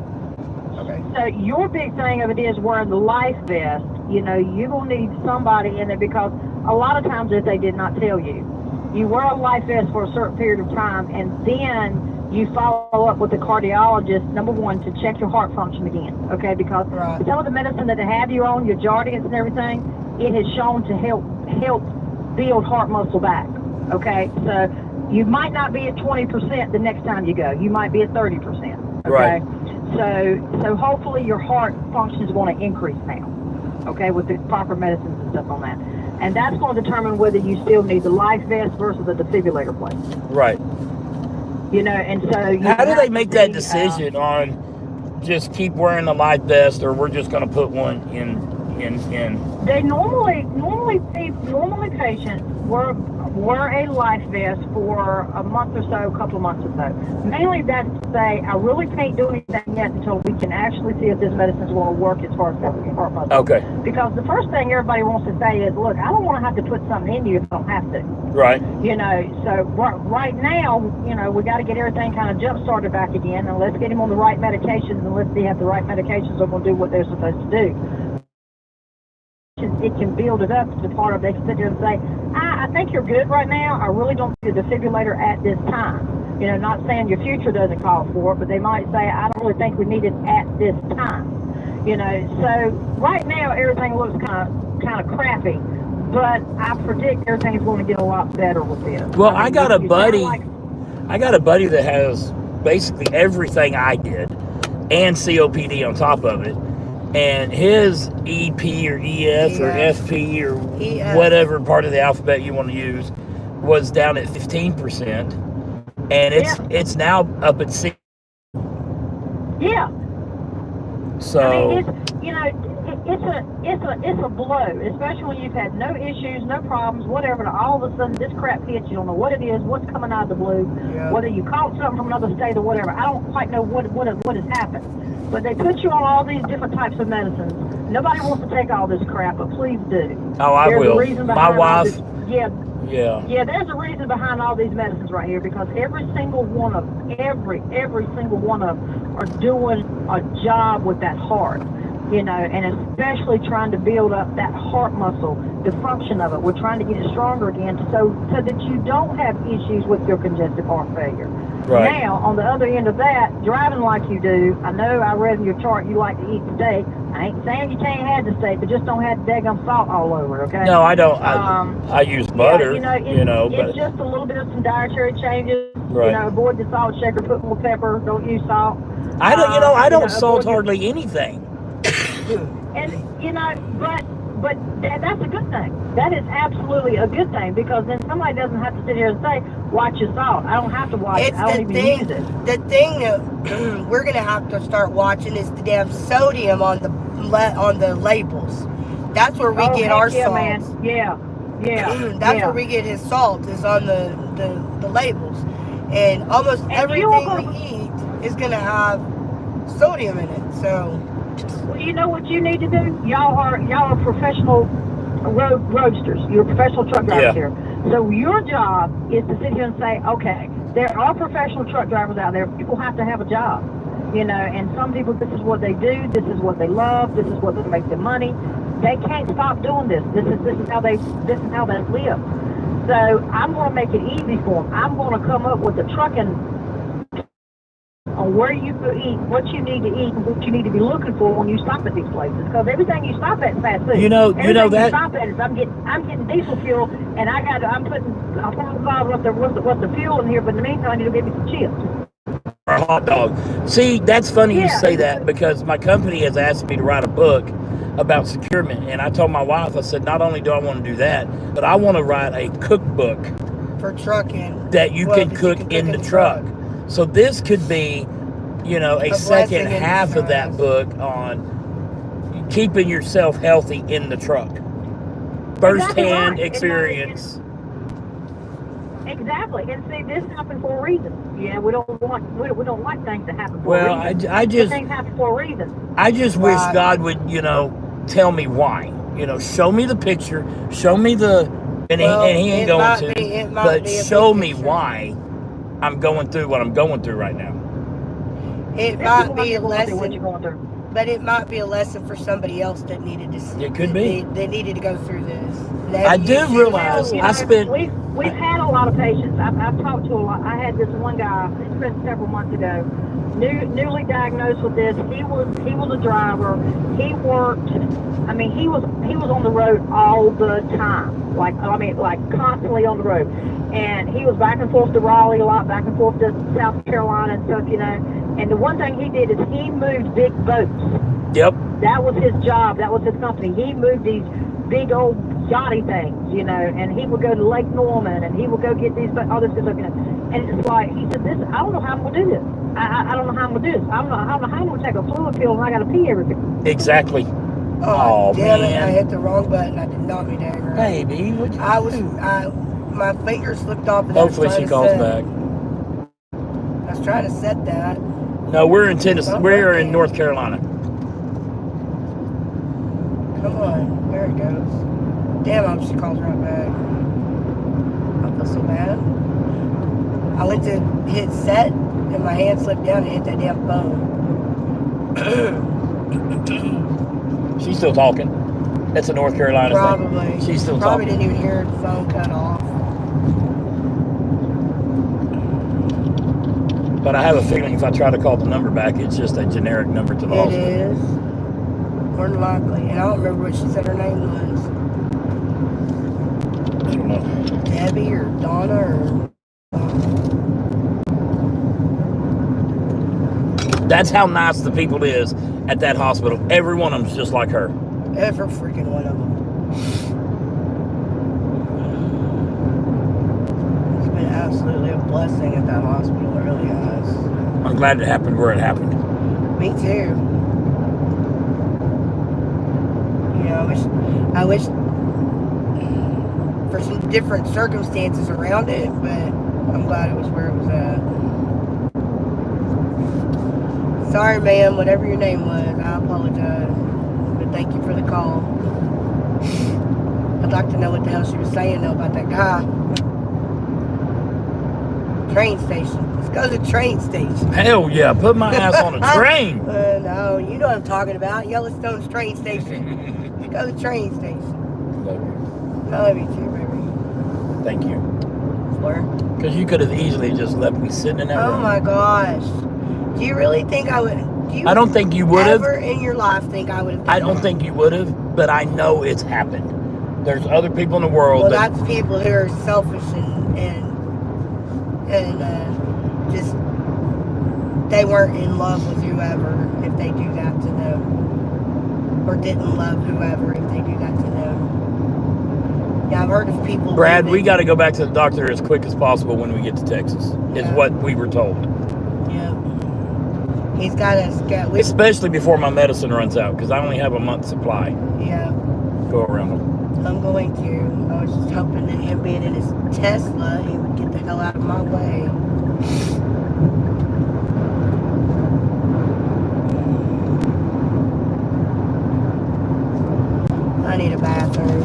So your big thing of it is wearing the life vest. You know, you're going to need somebody in there, because a lot of times, if they did not tell you, you wear a life vest for a certain period of time, and then you follow up with the cardiologist, number one, to check your heart function again, okay? Because Right. some of the medicine that they have you on, your Jardiance and everything, it has shown to help build heart muscle back, okay? So you might not be at 20% the next time you go. You might be at 30%, okay? Right. So hopefully your heart function is going to increase now, okay, with the proper medicines and stuff on that. And that's going to determine whether you still need the life vest versus the defibrillator plate. Right. You know, and so you How do have they to make that see, decision on just keep wearing the life vest, or we're just going to put one in? They normally patients wear a life vest for a month or so, a couple of months or so. Mainly that's to say, I really can't do anything yet until we can actually see if this medicine's going to work as far as heart muscle. Okay. Because the first thing everybody wants to say is, look, I don't want to have to put something in you if I don't have to. Right. You know, so right now, you know, we got to get everything kind of jump started back again, and let's get him on the right medications, and let's see if the right medications are going to do what they're supposed to do. It can build it up to the part of they can sit there and say, I think you're good right now. I really don't need a defibrillator at this time. You know, not saying your future doesn't call for it, but they might say, I don't really think we need it at this time. You know, so right now everything looks kind of crappy, but I predict everything's going to get a lot better with this. Well, I got a buddy that has basically everything I did and COPD on top of it. And his EP or EF or FP or whatever part of the alphabet you want to use was down at 15%, and it's now up at 6. Yeah. So I mean, it's a blow, especially when you've had no issues, no problems, whatever. And all of a sudden, this crap hits. You don't know what it is, what's coming out of the blue, whether you caught something from another state or whatever. I don't quite know what has happened. But they put you on all these different types of medicines. Nobody wants to take all this crap, but please do. Oh, I There's will. A reason My wife. Yeah, there's a reason behind all these medicines right here, because every single one of them are doing a job with that heart, you know, and especially trying to build up that heart muscle, the function of it. We're trying to get it stronger again so that you don't have issues with your congestive heart failure. Right. Now, on the other end of that, driving like you do, I know I read in your chart you like to eat steak. I ain't saying you can't have the steak, but just don't have the daggum salt all over, okay? No, I don't. I use butter, but it's just a little bit of some dietary changes. Right. You know, avoid the salt shaker, put more pepper, don't use salt. I don't salt hardly anything. And, you know, but but that's a good thing. That is absolutely a good thing, because then somebody doesn't have to sit here and say, watch your salt. I don't have to watch it. I don't even use it. The thing that we're going to have to start watching is the damn sodium on the labels. That's where we get our yeah, salt. Man. Yeah. That's where we get his salt, is on the labels. And almost everything we eat is going to have sodium in it. So, well, you know what you need to do? Y'all are professional roadsters. You're professional truck drivers here. So your job is to sit here and say, okay, there are professional truck drivers out there. People have to have a job, and some people, this is what they do. This is what they love. This is what makes them money. They can't stop doing this. This is how they live. So I'm going to make it easy for them. I'm going to come up with a trucking on where you can eat, what you need to eat, and what you need to be looking for when you stop at these places. Because everything you stop at is fast food. You know that. You stop at is I'm getting diesel fuel, and I'm putting a bottle up there. What's the fuel in here? But in the meantime, I need to get me some chips. Or a hot dog. See, that's funny you say that, because my company has asked me to write a book about securement, and I told my wife, I said, not only do I want to do that, but I want to write a cookbook for trucking that you can cook in the truck. So this could be, a second half of that book on keeping yourself healthy in the truck. First-hand experience. Exactly, and see, this happened for a reason. Yeah, we don't like things to happen for a reason. I just things happen for a reason. I just wish God would, tell me why. Show me the picture, show me the, and he ain't going to, but show me why I'm going through what I'm going through right now. It might be a lesson, but it might be a lesson for somebody else that needed to. It could be. That needed to go through this. I do realize We've had a lot of patients. I've talked to a lot. I had this one guy several months ago, newly diagnosed with this. He was a driver. He worked. I mean, he was on the road all the time. Like constantly on the road. And he was back and forth to Raleigh a lot, back and forth to South Carolina and stuff, And the one thing he did is he moved big boats. Yep. That was his job. That was his company. He moved these big old yachty things, and he would go to Lake Norman, and he would go get these, all this stuff, And it's like, he said, I don't know how I'm going to do this. I don't know how I'm going to do this. I don't know how I'm going to take a fluid pill and I got to pee everything. Exactly. Oh damn man. It, I hit the wrong button. I did not mean to hang her. Baby, what you my finger slipped off. And hopefully she calls back. I was trying to set that. No, we're in Tennessee. We're in North Carolina. Come on, there it goes. Damn, I hope she calls right back. I feel so bad. I went to hit set, and my hand slipped down and hit that damn phone. She's still talking. That's a North Carolina Probably. thing. She's still Probably talking. Didn't even hear the phone cut off. But I have a feeling if I try to call the number back, it's just a generic number to the hospital. It is. More than likely. And I don't remember what she said her name was. I don't know. Debbie or Donna or... That's how nice the people is at that hospital. Every one of them's just like her. Every freaking one of them. It's been absolutely a blessing at that hospital. It really has. I'm glad it happened where it happened. Me too. I wish for some different circumstances around it, but I'm glad it was where it was at. Sorry, ma'am, whatever your name was, I apologize. But thank you for the call. I'd like to know what the hell she was saying, though, about that guy. Train station. Let's go to the train station. Hell yeah, put my ass on a train. No, you know what I'm talking about. Yellowstone's train station. Let's go to the train station. Love you. I love you too, baby. Thank you. Swear. Because you could have easily just left me sitting in that room. Oh my gosh. Do you really think I would? I don't think you would have. Ever in your life think I would have? I don't think you would have, but I know it's happened. There's other people in the world. Well, that's people who are selfish and just they weren't in love with whoever if they do that to them. or didn't love whoever if they do that to them. Yeah, I've heard of people. Brad, we got to go back to the doctor as quick as possible when we get to Texas, is what we were told. Yeah. He's got us get. Especially before my medicine runs out, because I only have a month's supply. Yeah. Go around. I'm going to. I was just hoping that him being in his Tesla, he would get the hell out of my way. I need a bathroom.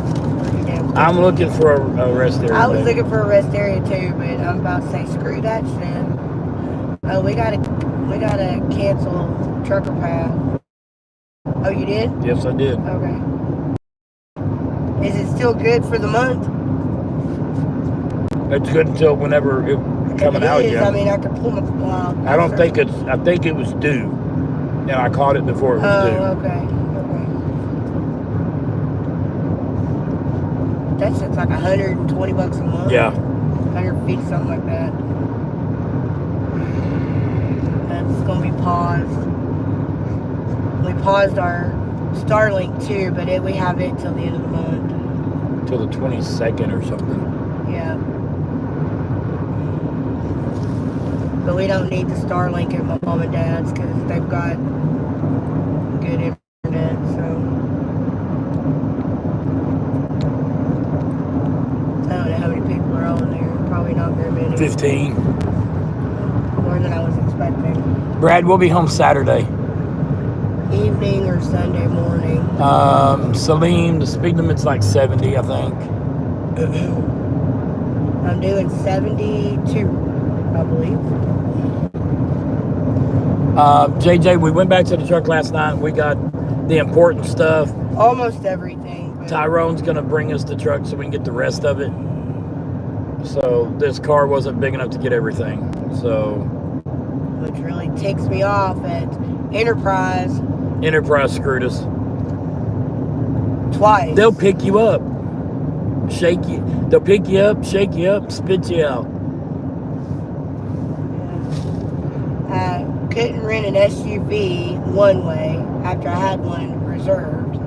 I'm looking for a rest area. I was looking for a rest area too, but I'm about to say screw that shit. Oh, we gotta cancel Trucker Path. Oh, you did? Yes, I did. Okay. Is it still good for the month? It's good until whenever it's coming out again. I mean, I could pull my. I don't think it's. I think it was due, and I caught it before it was due. Oh, okay. That shit's like $120 a month. Yeah. 150, something like that. That's gonna be paused. We paused our Starlink too, but we have it till the end of the month. Till the 22nd or something. Yeah. But we don't need the Starlink at my mom and dad's because they've got good internet, so. I don't know how many people are on there. Probably not very many. 15. More than I was expecting. Brad, we'll be home Saturday. Evening or Sunday morning. Salim, the speed limit's like 70, I think. I'm doing 72, I believe. JJ, we went back to the truck last night. We got the important stuff. Almost everything. Tyrone's going to bring us the truck so we can get the rest of it. So this car wasn't big enough to get everything. So, which really ticks me off at Enterprise. Enterprise screwed us. Twice. They'll pick you up. Shake you. They'll pick you up, shake you up, spit you out. I couldn't rent an SUV one way after I had one reserved.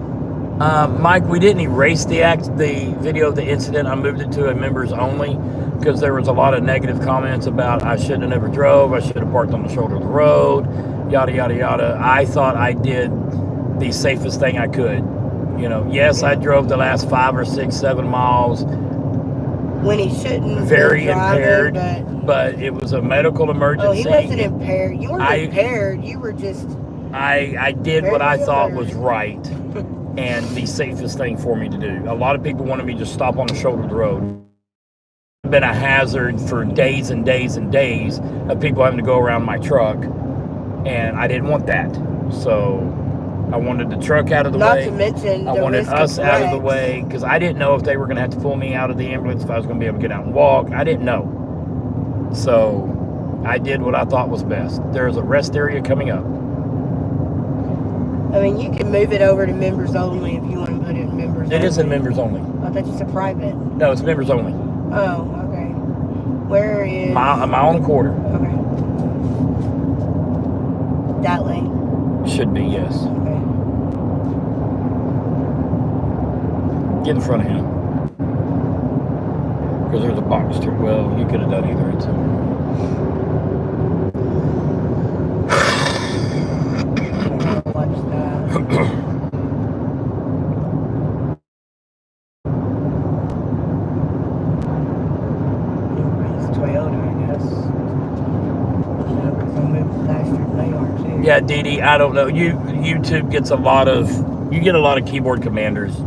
Mike, we didn't erase the video of the incident. I moved it to a members only because there was a lot of negative comments about I should have never drove, I should have parked on the shoulder of the road, yada, yada, yada. I thought I did the safest thing I could. You know, yes, I drove the last 5 or 6, 7 miles. When he shouldn't have very been driving, impaired, but it was a medical emergency. Oh, he wasn't impaired. You weren't impaired. You were just... I did what I thought was right. And the safest thing for me to do. A lot of people wanted me to just stop on the shoulder of the road. It's been a hazard for days and days and days of people having to go around my truck, and I didn't want that. So I wanted the truck out of the way. Not to mention I wanted us out of the way because I didn't know if they were going to have to pull me out of the ambulance, if I was going to be able to get out and walk. I didn't know. So I did what I thought was best. There's a rest area coming up. I mean, you can move it over to members only if you want to put it in members only. It is in members only. I thought you said private. No, it's members only. Oh, okay. Where is... A mile and a quarter. Okay. That lane? Should be, yes. Okay. Get in front of him. Because there's a box too. Well, you could have done either. It's watch that. It's Toyota, I guess. Because I moved faster than they are too. Yeah, Dee Dee, I don't know. YouTube gets a lot of... You get a lot of keyboard commandos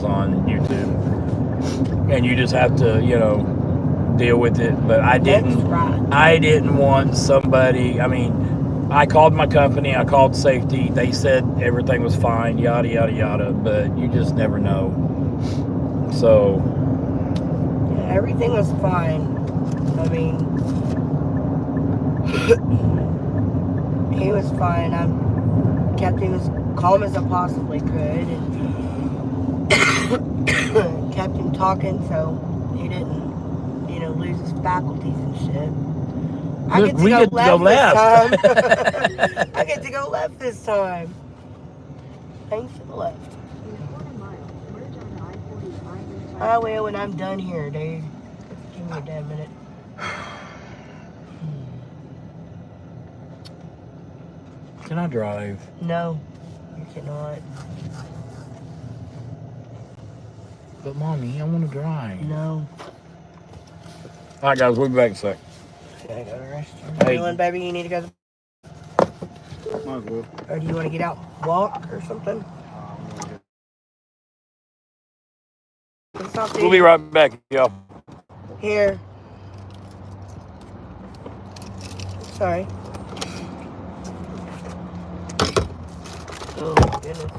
on YouTube. And you just have to, deal with it. But I didn't want somebody... I mean... I called my company, I called safety, they said everything was fine, yada, yada, yada, but you just never know. So... Yeah, everything was fine. I mean... he was fine. I kept him as calm as I possibly could, and kept him talking so he didn't, lose his faculties and shit. I get to go left this time. I get to go left this time. Thanks to the left. I will when I'm done here, dude. Give me a damn minute. Can I drive? No, you cannot. But mommy, I want to drive. No. All right, guys, we'll be back in a sec. Okay, I got a rest. What are you doing, baby? You need to go. Might as well. Or do you want to get out and walk or something? We'll be right back, y'all. Here. Sorry. Oh, my goodness.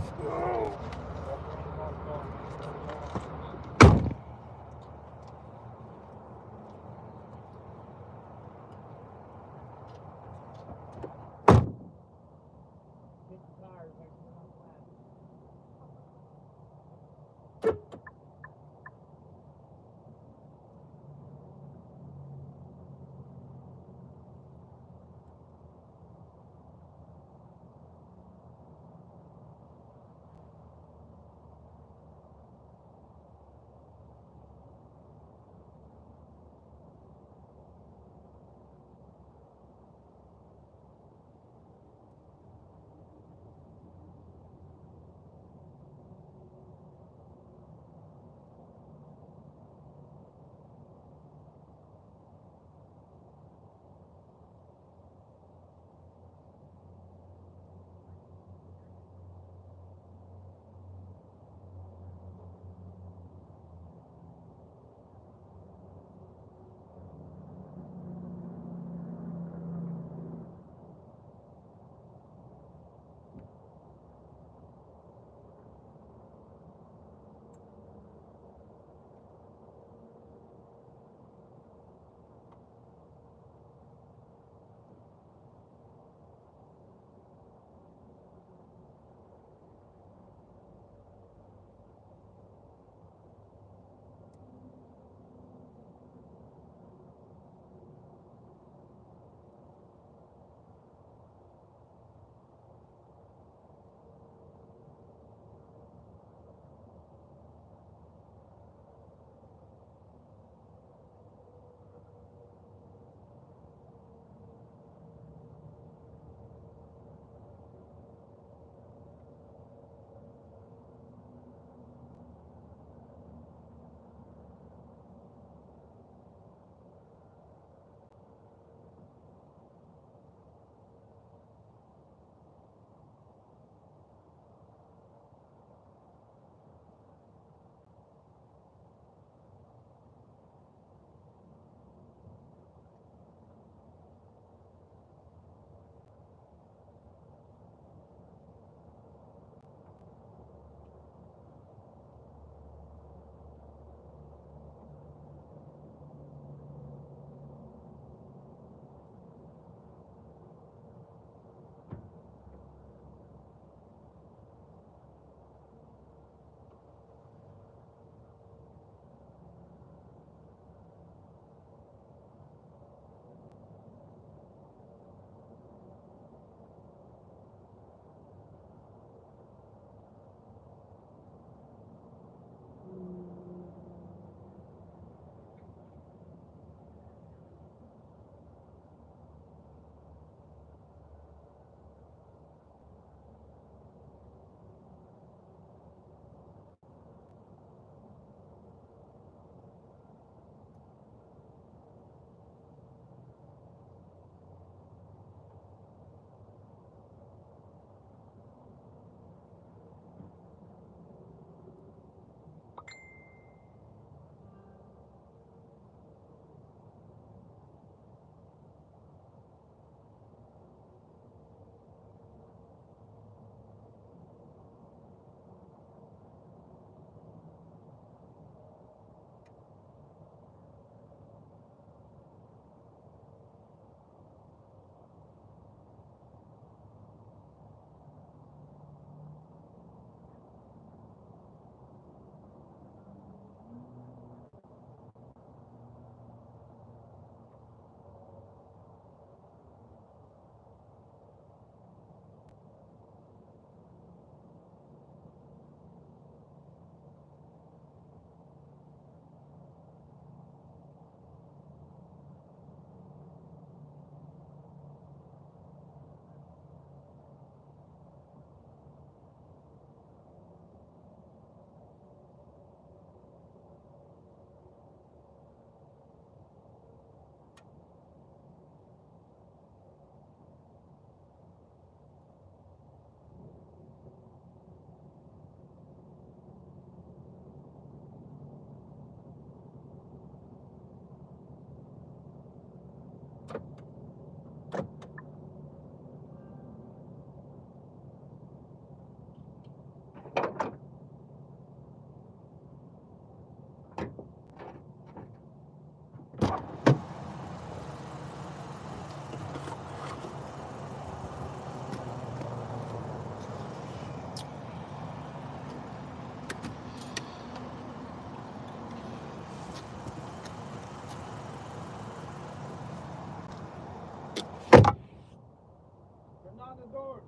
door.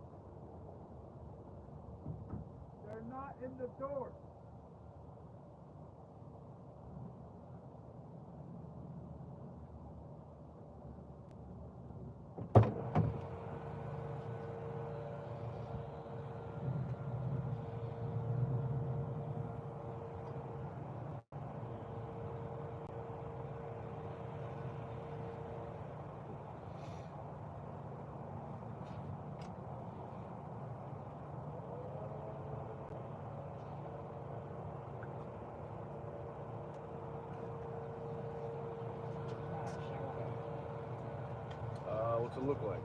They're not in the door. What's it look like?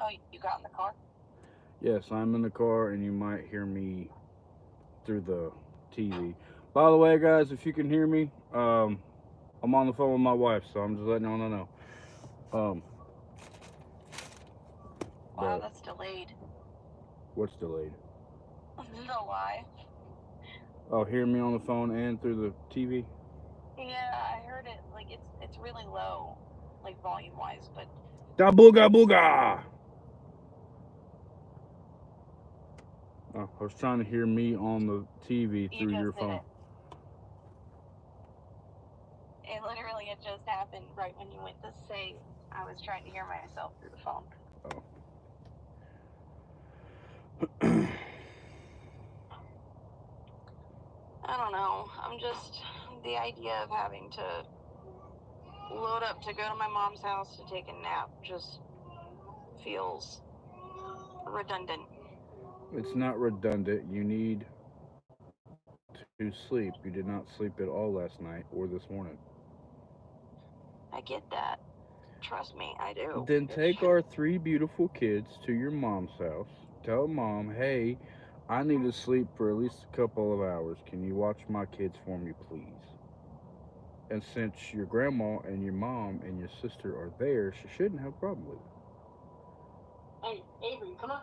Oh, you got in the car? Yes, I'm in the car, and you might hear me through the TV. By the way, guys, if you can hear me, I'm on the phone with my wife, so I'm just letting y'all know. Wow, But that's delayed. what's delayed? The live. Oh, hear me on the phone and through the TV? Yeah, I heard it. Like it's really low, like volume wise, but Da booga booga! Oh, I was trying to hear me on the TV you through just your did phone. it. It literally it just happened right when you went to say I was trying to hear myself through the phone. Oh. I don't know. I'm just the idea of having to load up to go to my mom's house to take a nap just feels redundant. It's not redundant. You need to sleep. You did not sleep at all last night or this morning. I get that. Trust me, I do. Then take our 3 beautiful kids to your mom's house. Tell mom, hey, I need to sleep for at least a couple of hours. Can you watch my kids for me, please? And since your grandma and your mom and your sister are there, she shouldn't have a problem with it. Hey, Avery, come on.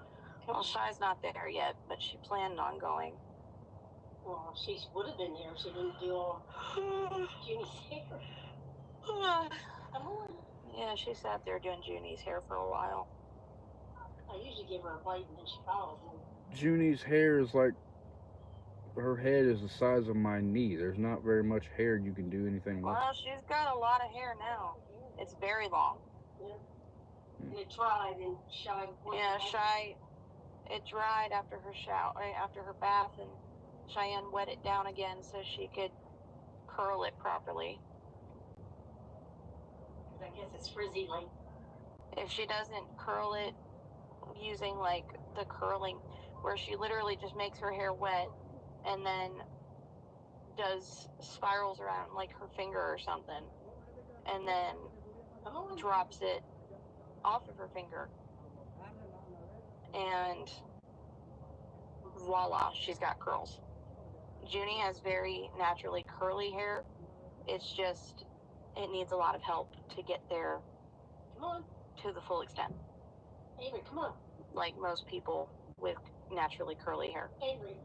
Well, Shy's not there yet, but she planned on going. Well, she would have been there if she didn't do all Junie's hair. Come on. Yeah, she sat there doing Junie's hair for a while. I usually give her a bite and then she follows me. Junie's hair is like, her head is the size of my knee. There's not very much hair you can do anything with. Well, she's got a lot of hair now. It's very long. Yeah. And it dried and Shy. Yeah, Shy. It dried after her shower, after her bath, and Cheyenne wet it down again so she could curl it properly. I guess it's frizzy, like. If she doesn't curl it using like the curling, where she literally just makes her hair wet and then does spirals around like her finger or something, and then drops it off of her finger, and voila, she's got curls. Junie has very naturally curly hair. It's just, it needs a lot of help to get there. Come on. To the full extent. Avery, come on. Like most people with naturally curly hair. Avery,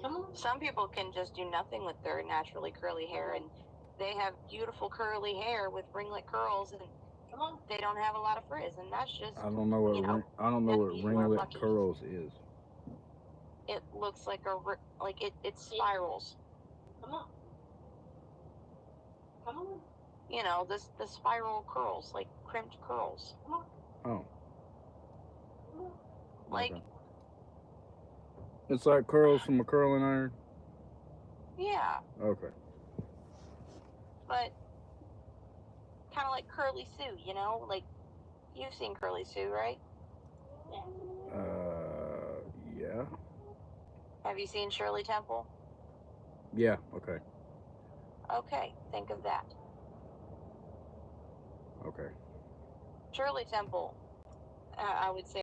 come on. Some people can just do nothing with their naturally curly hair, and they have beautiful curly hair with ringlet curls, and come on, they don't have a lot of frizz, and that's just, I don't know what I don't know what ringlet curls is. It looks like it spirals. Come on. Come on. You know, the spiral curls, like crimped curls. Come on. Oh. Like, okay. It's like curls from a curling iron? Yeah. Okay. But kind of like Curly Sue, you know? Like, you've seen Curly Sue, right? Yeah. Have you seen Shirley Temple? Yeah, okay. Okay, think of that. Okay. Shirley Temple, I would say